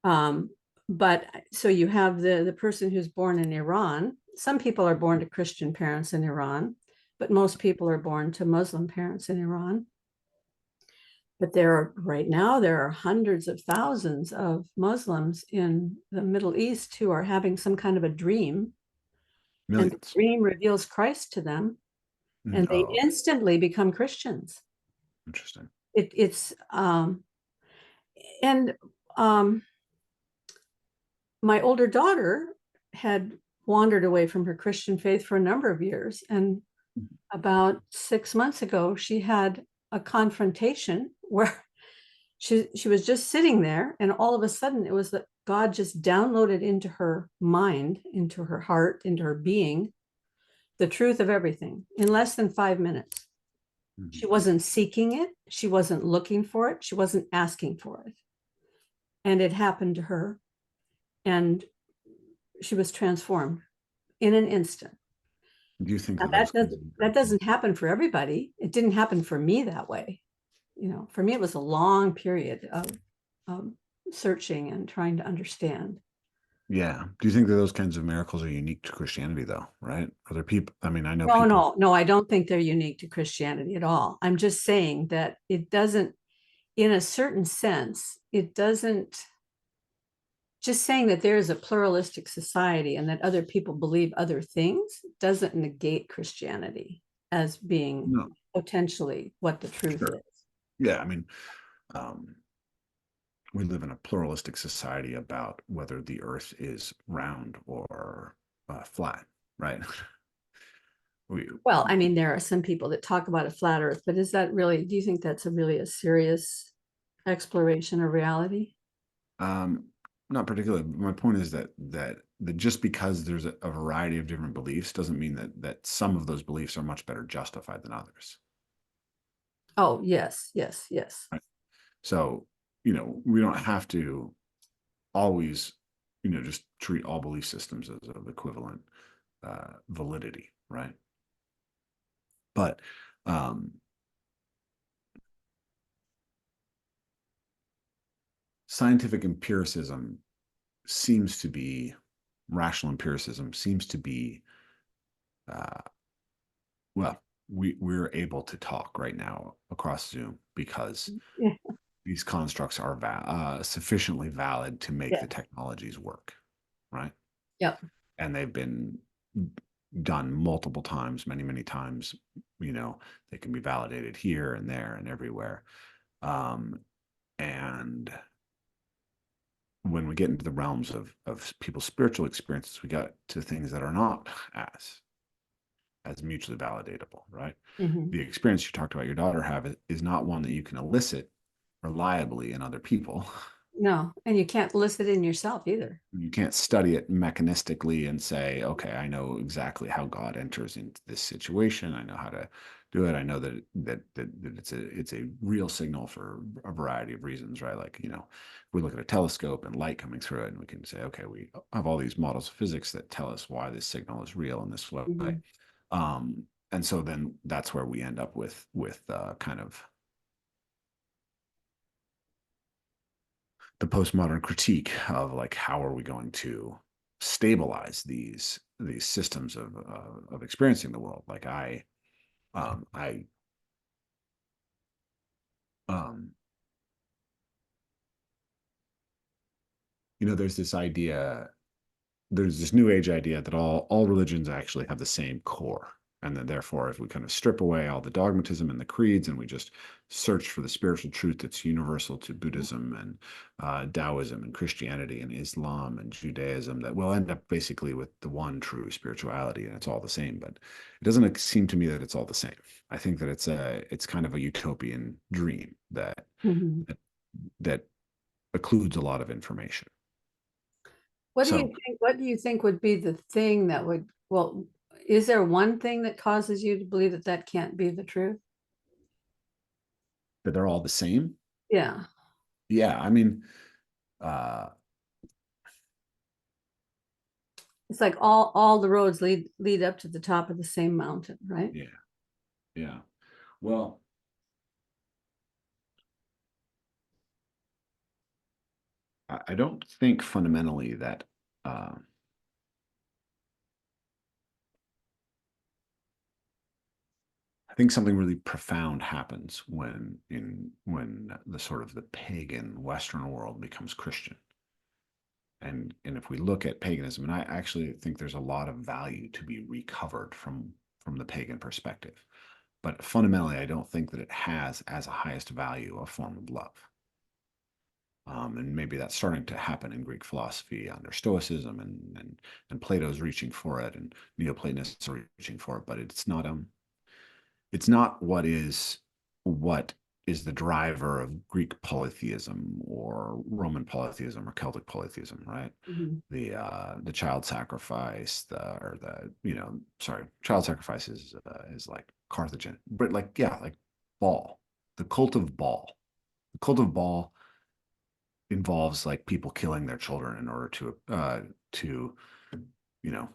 But so you have the person who's born in Iran. Some people are born to Christian parents in Iran, but most people are born to Muslim parents in Iran. But right now, there are hundreds of thousands of Muslims in the Middle East who are having some kind of a dream, and the Millions. dream reveals Christ to them, and they Oh, instantly become Christians. interesting. It's and my older daughter had wandered away from her Christian faith for a number of years, and about 6 months ago, she had a confrontation where she was just sitting there, and all of a sudden it was that God just downloaded into her mind, into her heart, into her being, the truth of everything in less than 5 minutes. Mhm. She wasn't seeking it, she wasn't looking for it, she wasn't asking for it, and it happened to her, and she was transformed in an instant. Do you think Now, that those kinds of that miracles? doesn't happen for everybody. It didn't happen for me that way. For me, it was a long period of searching and trying to understand. Yeah. Do you think that those kinds of miracles are unique to Christianity, though? Right? Are there people? I mean, I know No, people. no, I don't think they're unique to Christianity at all. I'm just saying that it doesn't, in a certain sense, it doesn't, just saying that there is a pluralistic society and that other people believe other things doesn't negate Christianity as being No, potentially what the truth sure. is. Yeah. I mean, um, we live in a pluralistic society about whether the Earth is round or flat, right? we, Well, I mean, there are some people that talk about a flat earth, but is that really, do you think that's really a serious exploration of reality? um, not particularly. But my point is that just because there's a variety of different beliefs doesn't mean that some of those beliefs are much better justified than others. Oh, yes, yes, yes. Right? So, we don't have to always, just treat all belief systems as of equivalent validity, right? But um, scientific empiricism seems to be, rational empiricism seems to be, uh, well, we're able to talk right now across Zoom because Yeah, these constructs are sufficiently valid to make yeah, the technologies work, right? yeah. And they've been done multiple times, many, many times. They can be validated here and there and everywhere. And when we get into the realms of people's spiritual experiences, we got to things that are not as mutually validatable, right? Mhm. The experience you talked about your daughter have is not one that you can elicit reliably in other people. No, and you can't list it in yourself either. You can't study it mechanistically and say, okay, I know exactly how God enters into this situation. I know how to do it. I know that it's a real signal for a variety of reasons, right? Like, we look at a telescope and light coming through it, and we can say, okay, we have all these models of physics that tell us why this signal is real in this way. Mhm. And so then that's where we end up with kind of the postmodern critique of like, how are we going to stabilize these systems of experiencing the world? Like I um there's this idea, there's this new age idea that all religions actually have the same core, and that therefore if we kind of strip away all the dogmatism and the creeds and we just search for the spiritual truth that's universal to Buddhism and Taoism and Christianity and Islam and Judaism, that we'll end up basically with the one true spirituality, and it's all the same. But it doesn't seem to me that it's all the same. I think that it's kind of a utopian dream Mhm. that occludes a lot of information. What do you So think? What do you think would be the thing that would, well, is there one thing that causes you to believe that that can't be the truth? that they're all the same. Yeah. Yeah, I mean, uh, It's like all the roads lead up to the top of the same mountain, right? yeah, yeah. Well, I don't think fundamentally that uh, I think something really profound happens when the sort of the pagan Western world becomes Christian. And if we look at paganism, and I actually think there's a lot of value to be recovered from the pagan perspective, but fundamentally, I don't think that it has as a highest value a form of love. And maybe that's starting to happen in Greek philosophy under Stoicism, and Plato's reaching for it, and Neoplatonists are reaching for it, but it's not what is the driver of Greek polytheism or Roman polytheism or Celtic polytheism, right? Mhm. The child sacrifice, child sacrifice is like Carthaginian, but like, yeah, like Baal, the cult of Baal. The cult of Baal involves like people killing their children in order to you know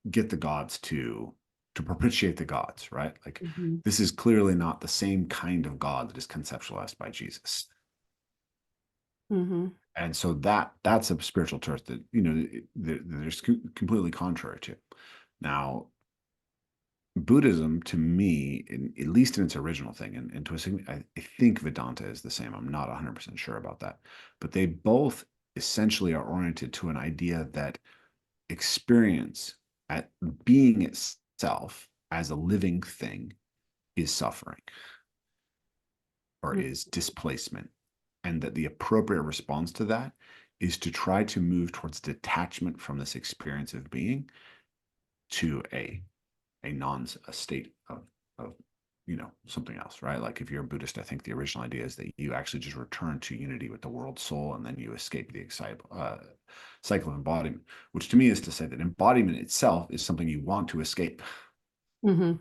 get the gods to propitiate the gods, right? Like, Mhm. this is clearly not the same kind of God that is conceptualized by Jesus. Mhm. And so that's a spiritual truth that there's completely contrary to. Now, Buddhism, to me, at least in its original thing, and to a I think Vedanta is the same. I'm not 100% sure about that, but they both essentially are oriented to an idea that experience, at being itself as a living thing, is suffering or Mhm. is displacement, and that the appropriate response to that is to try to move towards detachment from this experience of being to a state of something else, right? Like, if you're a Buddhist, I think the original idea is that you actually just return to unity with the world soul, and then you escape the cycle of embodiment, which to me is to say that embodiment itself is something you want to escape. Mhm.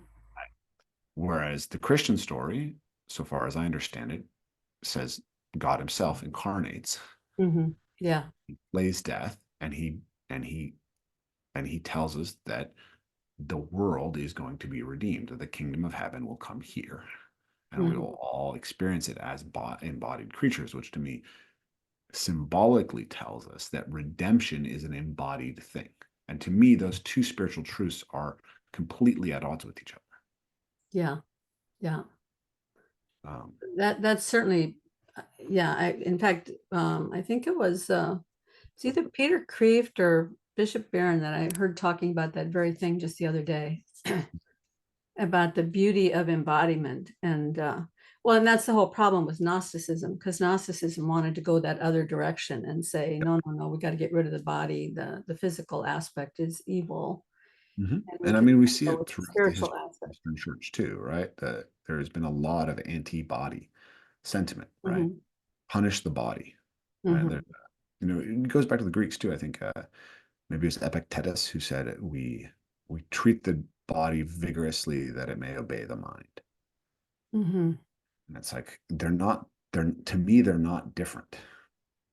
Whereas the Christian story, so far as I understand it, says God himself incarnates, Mhm. Yeah. lays death, and he tells us that the world is going to be redeemed, that the kingdom of heaven will come here, and we Mhm. will all experience it as embodied creatures, which to me symbolically tells us that redemption is an embodied thing. And to me, those two spiritual truths are completely at odds with each other. Yeah. Yeah. Um, That's certainly, yeah. In fact, I think it's either Peter Kreeft or Bishop Barron that I heard talking about that very thing just the other day about the beauty of embodiment. And well, and that's the whole problem with Gnosticism, because Gnosticism wanted to go that other direction and say, no, no, no, we got to get rid of the body. The physical aspect is evil, and we And I just mean, we see go it with the throughout the spiritual history of the aspect. Eastern Church too, right? That there has been a lot of anti-body. sentiment, right? Mhm. Punish the body, right? Mhm. It goes back to the Greeks too. I think maybe it was Epictetus who said it, we treat the body vigorously that it may obey the mind. Mhm. And it's like they're to me they're not different,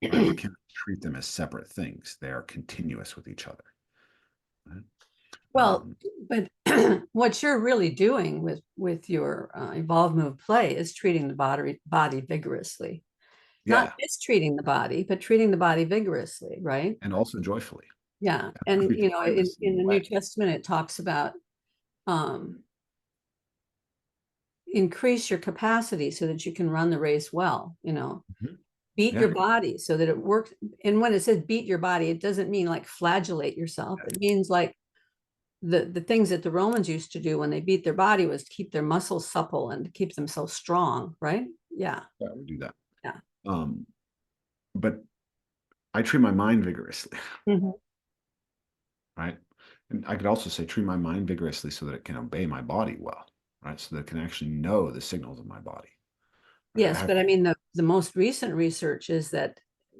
right? We can't treat them as separate things. They are continuous with each other. Right? Well, Um, but what you're really doing with your evolve move play is treating the body vigorously, not yeah, mistreating the body, but treating the body vigorously, right? and also joyfully. Yeah, Yeah, and be kindness in in the the way. New Testament it talks about um, increase your capacity so that you can run the race well. Mhm. Beat Yeah, your body so that it works. And when it says beat your body, it doesn't mean like flagellate yourself. It means like the things that the Romans used to do when they beat their body was to keep their muscles supple and to keep themselves strong, right? Yeah. yeah, we do that. Yeah. Um, but I treat my mind vigorously, Mhm. right? And I could also say treat my mind vigorously so that it can obey my body well, right? So that it can actually know the signals of my body. Right? I Yes, have but I mean the most recent research is that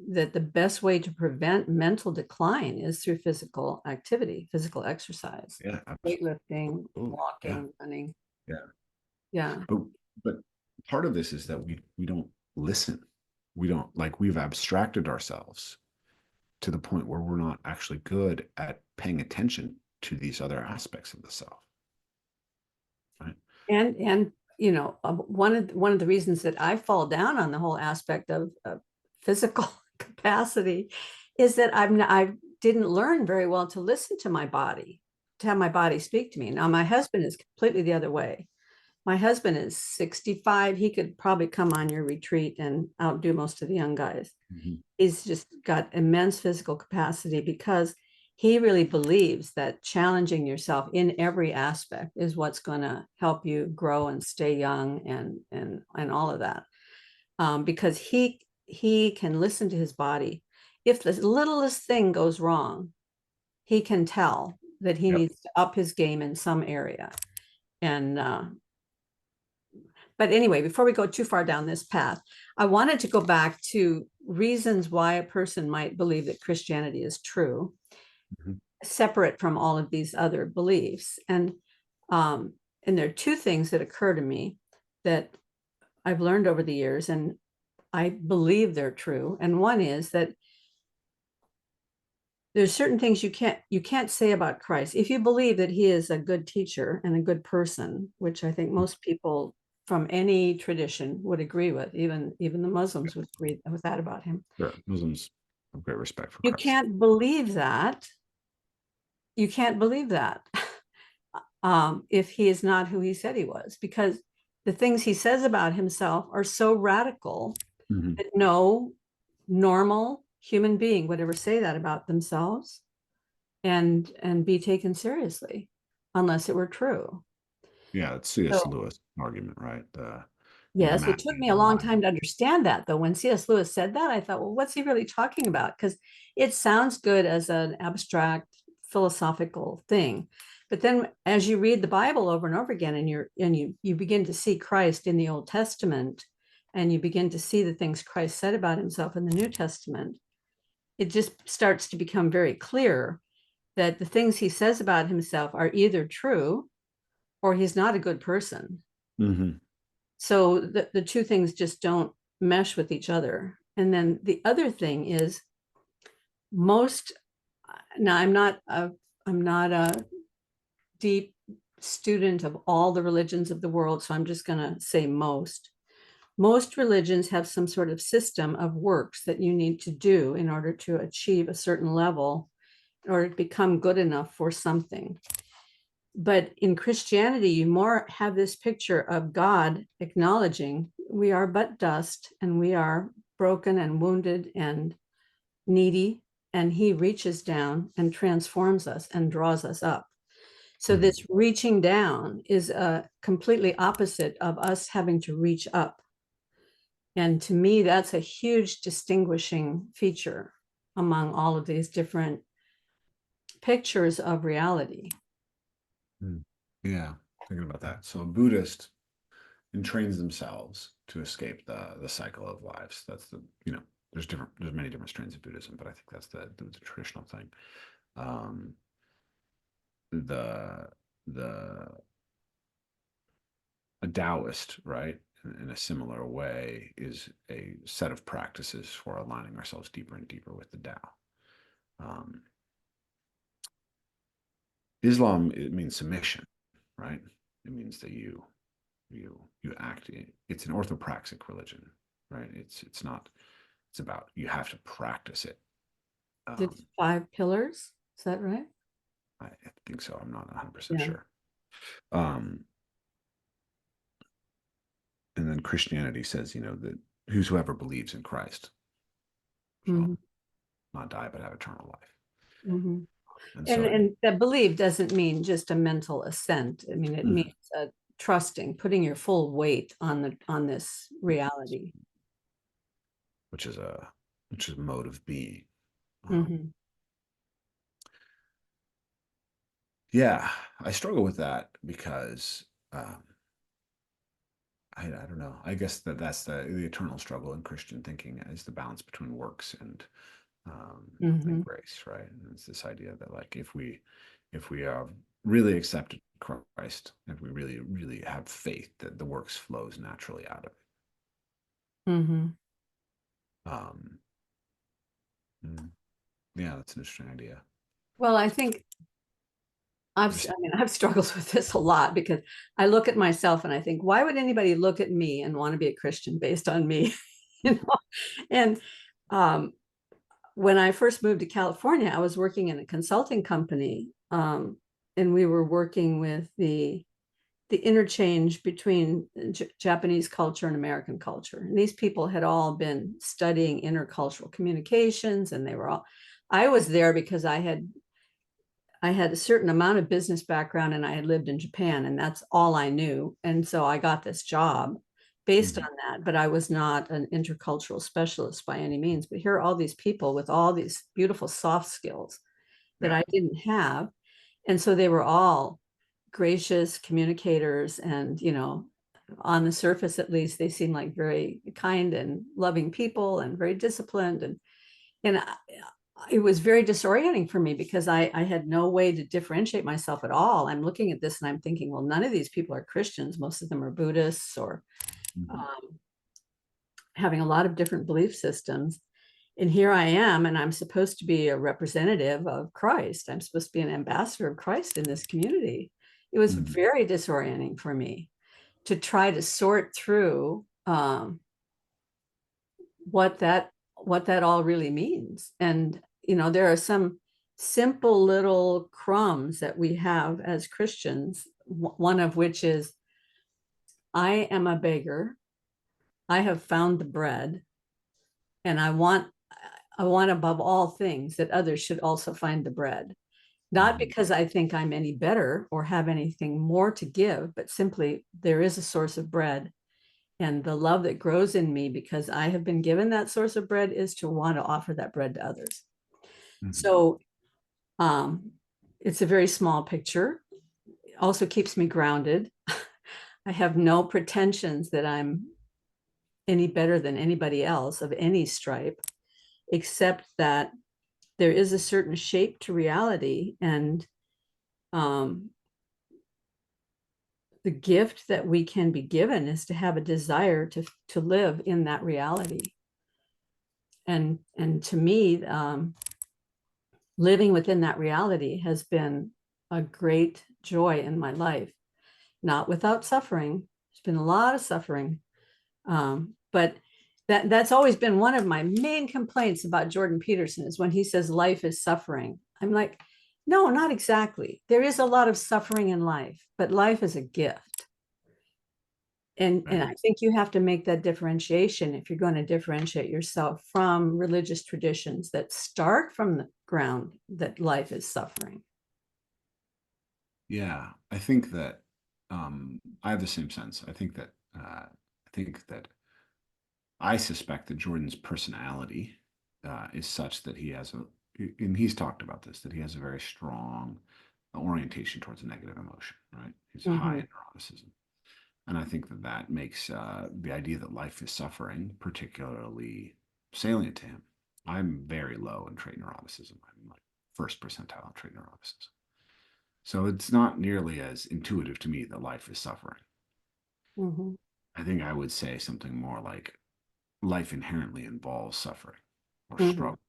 the best way to prevent mental decline is through physical activity, physical exercise, yeah, weightlifting, absolutely. Yeah, walking, running. yeah. Yeah. But but part of this is that we don't listen. We don't like we've abstracted ourselves to the point where we're not actually good at paying attention to these other aspects of the self. Right. And one of the reasons that I fall down on the whole aspect of physical capacity is that I didn't learn very well to listen to my body, to have my body speak to me. Now my husband is completely the other way. My husband is 65. He could probably come on your retreat and outdo most of the young guys. Mhm. He's just got immense physical capacity because he really believes that challenging yourself in every aspect is what's going to help you grow and stay young and all of that. Because he can listen to his body. If the littlest thing goes wrong, he can tell that he Yep. needs to up his game in some area. And but anyway, before we go too far down this path, I wanted to go back to reasons why a person might believe that Christianity is true, Mhm. separate from all of these other beliefs. And there are two things that occur to me that I've learned over the years, and I believe they're true. And one is that there's certain things you can't say about Christ. If you believe that he is a good teacher and a good person, which I think most people from any tradition would agree with, even the Muslims would agree with that about him. Sure. Muslims have great respect for You Christ. can't believe that. You can't believe that if he is not who he said he was, because the things he says about himself are so radical Mhm. that no normal human being would ever say that about themselves and be taken seriously unless it were true. Yeah, it's C.S. So Lewis argument, right? The yes, it man took in me the a long mind. time to understand that though. When C.S. Lewis said that, I thought, well, what's he really talking about? Because it sounds good as an abstract philosophical thing. But then as you read the Bible over and over again and you begin to see Christ in the Old Testament and you begin to see the things Christ said about himself in the New Testament, it just starts to become very clear that the things he says about himself are either true or he's not a good person. Mhm. So the two things just don't mesh with each other. And then the other thing is most now I'm not a deep student of all the religions of the world, so I'm just going to say most religions have some sort of system of works that you need to do in order to achieve a certain level or become good enough for something. But in Christianity, you more have this picture of God acknowledging we are but dust and we are broken and wounded and needy, and he reaches down and transforms us and draws us up. So Mhm. this reaching down is completely opposite of us having to reach up. And to me, that's a huge distinguishing feature among all of these different pictures of reality. Mm. Yeah, thinking about that. So a Buddhist entrains themselves to escape the cycle of lives. That's the, there's many different strains of Buddhism, but I think that's the traditional thing. The a Taoist, right, in a similar way, is a set of practices for aligning ourselves deeper and deeper with the Tao. Islam, it means submission, right? It means that you act. It's an orthopraxic religion, right? It's not. It's about, you have to practice it. It's 5 pillars. Is that right? I think so. I'm not 100% Yeah. sure. And then Christianity says, that whosoever believes in Christ shall not die but have eternal life. Mhm. And And so, and that belief doesn't mean just a mental assent. I mean, it means trusting, putting your full weight on this reality. which is a mode of being. Mhm. Yeah, I struggle with that because I don't know. I guess that's the eternal struggle in Christian thinking, is the balance between works and grace, right? And it's this idea that, like, if we are really accepted Christ, if we really, really have faith, that the works flows naturally out of it. Yeah, that's an interesting idea. Well, I think I've struggled with this a lot, because I look at myself and I think, why would anybody look at me and want to be a Christian based on me? And when I first moved to California, I was working in a consulting company, and we were working with the interchange between Japanese culture and American culture. And these people had all been studying intercultural communications, and I was there because I had a certain amount of business background, and I had lived in Japan, and that's all I knew. And so I got this job based on that, but I was not an intercultural specialist by any means. But here are all these people with all these beautiful soft skills that I didn't have. And so they were all gracious communicators, and, on the surface, at least, they seemed like very kind and loving people and very disciplined. And it was very disorienting for me, because I had no way to differentiate myself at all. I'm looking at this and I'm thinking, well, none of these people are Christians. Most of them are Buddhists, or having a lot of different belief systems. And here I am, and I'm supposed to be a representative of Christ. I'm supposed to be an ambassador of Christ in this community. It was very disorienting for me to try to sort through what that all really means. And there are some simple little crumbs that we have as Christians, one of which is, I am a beggar, I have found the bread, and I want above all things that others should also find the bread. Not because I think I'm any better or have anything more to give, but simply there is a source of bread. And the love that grows in me because I have been given that source of bread is to want to offer that bread to others. So it's a very small picture. It also keeps me grounded. I have no pretensions that I'm any better than anybody else of any stripe, except that there is a certain shape to reality. And the gift that we can be given is to have a desire to live in that reality. And to me, living within that reality has been a great joy in my life, not without suffering. There's been a lot of suffering, but that's always been one of my main complaints about Jordan Peterson, is when he says life is suffering. I'm like, no, not exactly. There is a lot of suffering in life, but life is a gift. And I think you have to make that differentiation if you're going to differentiate yourself from religious traditions that start from the ground that life is suffering. Yeah, I think that I have the same sense. I think that I suspect that Jordan's personality is such that he has and he's talked about this, that he has a very strong orientation towards a negative emotion, right? He's high in neuroticism. And I think that that makes the idea that life is suffering particularly salient to him. I'm very low in trait neuroticism. I'm like first percentile in trait neuroticism. So it's not nearly as intuitive to me that life is suffering. Mhm. I think I would say something more like life inherently involves suffering or Mhm. struggle.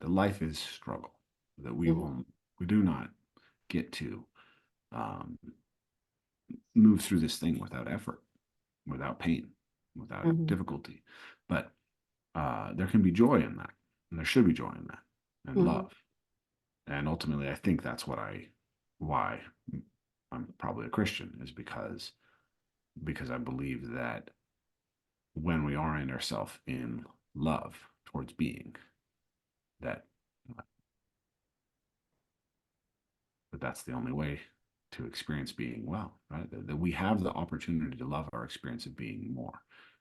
That life is struggle. That Mhm. we do not get to um, move through this thing without effort, without pain, without Mhm. difficulty. But there can be joy in that, and there should be joy in that, and Mhm. love. And ultimately, I think that's why I'm probably a Christian, is because I believe that when we orient ourselves in love towards being, that that's the only way to experience being well, right? That we have the opportunity to love our experience of being more,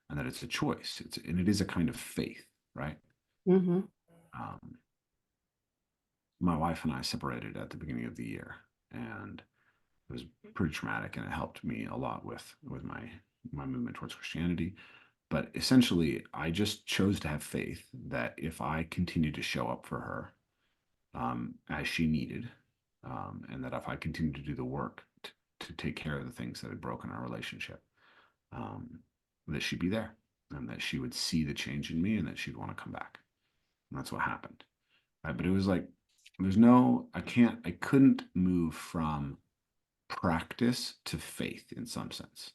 and that it's a choice. And it is a kind of faith, right? Mhm. Um, my wife and I separated at the beginning of the year, and it was pretty traumatic, and it helped me a lot with my movement towards Christianity. But essentially, I just chose to have faith that if I continued to show up for her as she needed, and that if I continued to do the work to take care of the things that had broken our relationship, um, that she'd be there, and that she would see the change in me, and that she'd want to come back. And that's what happened. Right? But it was like I couldn't move from practice to faith in some sense.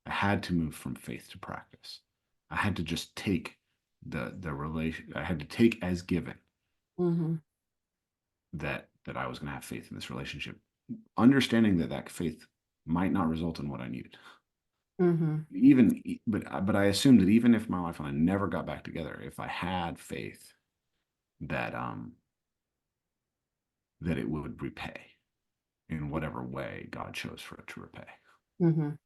I had to move from faith to practice. I had to just take the relation. I had to take as given Mhm. that I was going to have faith in this relationship, understanding that that faith might not result in what I needed. Mhm. But I assumed that even if my wife and I never got back together, if I had faith that that it would repay in whatever way God chose for it to repay. Mhm.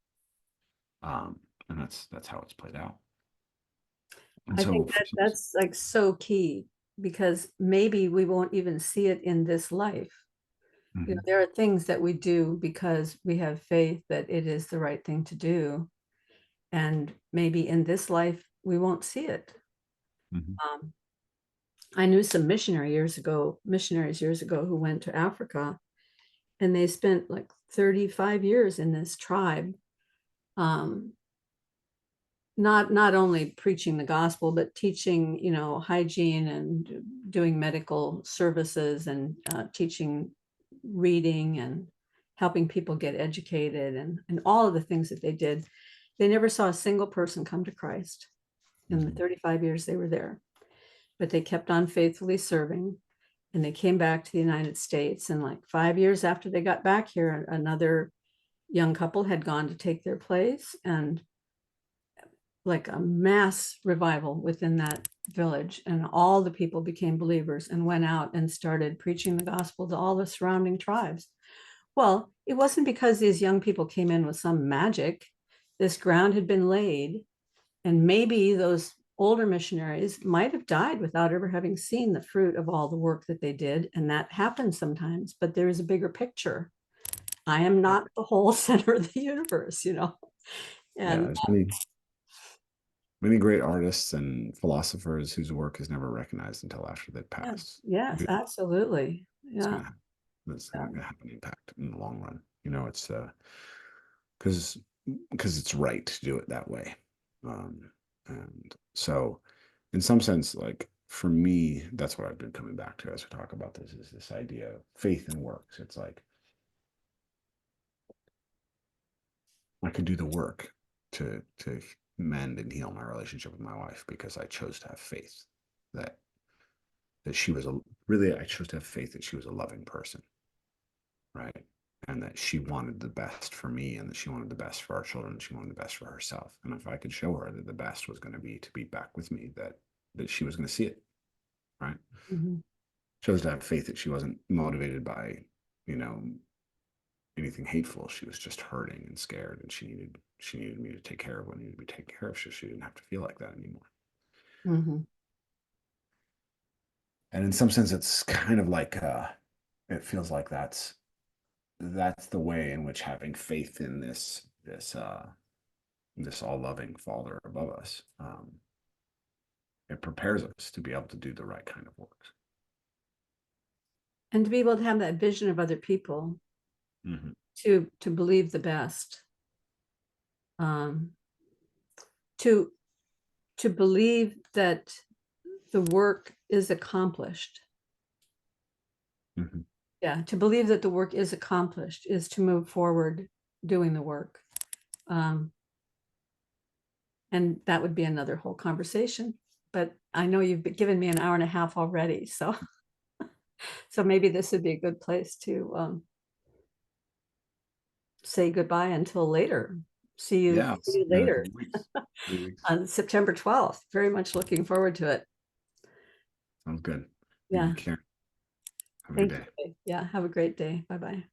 Um, and that's how it's played out. And I think so, that that's like so key because maybe we won't even see it in this life. You know, Mhm, there are things that we do because we have faith that it is the right thing to do. And maybe in this life, we won't see it. mhm, Um, I knew some missionaries years ago who went to Africa and they spent like 35 years in this tribe, um, not only preaching the gospel, but teaching, you know, hygiene and doing medical services and teaching reading and helping people get educated and all of the things that they did. They never saw a single person come to Christ in the mhm, 35 years they were there, but they kept on faithfully serving. And they came back to the United States. And like 5 years after they got back here, another young couple had gone to take their place. And like a mass revival within that village, and all the people became believers and went out and started preaching the gospel to all the surrounding tribes. Well, it wasn't because these young people came in with some magic. This ground had been laid, and maybe those older missionaries might have died without ever having seen the fruit of all the work that they did, and that happens sometimes. But there is a bigger picture. I am yeah, not the whole center of the universe, you know. yeah. And There's many great artists and philosophers whose work is never recognized until after they yeah, pass. yes, absolutely. It's Yeah. gonna happen. That's Yeah. gonna have an impact in the long run. You know, it's because because it's right to do it that way. And so, in some sense, like for me, that's what I've been coming back to as we talk about this, is this idea of faith and works. It's like I could do the work to mend and heal my relationship with my wife because I chose to have faith that that she was a really I chose to have faith that she was a loving person, right? And that she wanted the best for me, and that she wanted the best for our children, and she wanted the best for herself. And if I could show her that the best was going to be back with me, that she was going to see it, right? Mhm. Chose to have faith that she wasn't motivated by, you know, anything hateful. She was just hurting and scared, and she needed me to take care of what needed to be taken care of, so she didn't have to feel like that anymore. Mhm. And in some sense, it's kind of like it feels like that's the way in which having faith in this this all-loving Father above us, it prepares us to be able to do the right kind of work. And to be able to have that vision of other people, Mhm. to believe the best, to believe that the work is accomplished. Mhm. Yeah, to believe that the work is accomplished is to move forward doing the work. And that would be another whole conversation. But I know you've given me an hour and a half already, so so maybe this would be a good place to say goodbye until later. See you Yeah, see you in a later couple weeks, 3 weeks. on September 12th. Very much looking forward to it. Sounds good. Yeah. Thank you, Karen. Have a good Thank day. you. Yeah, have a great day. Bye-bye.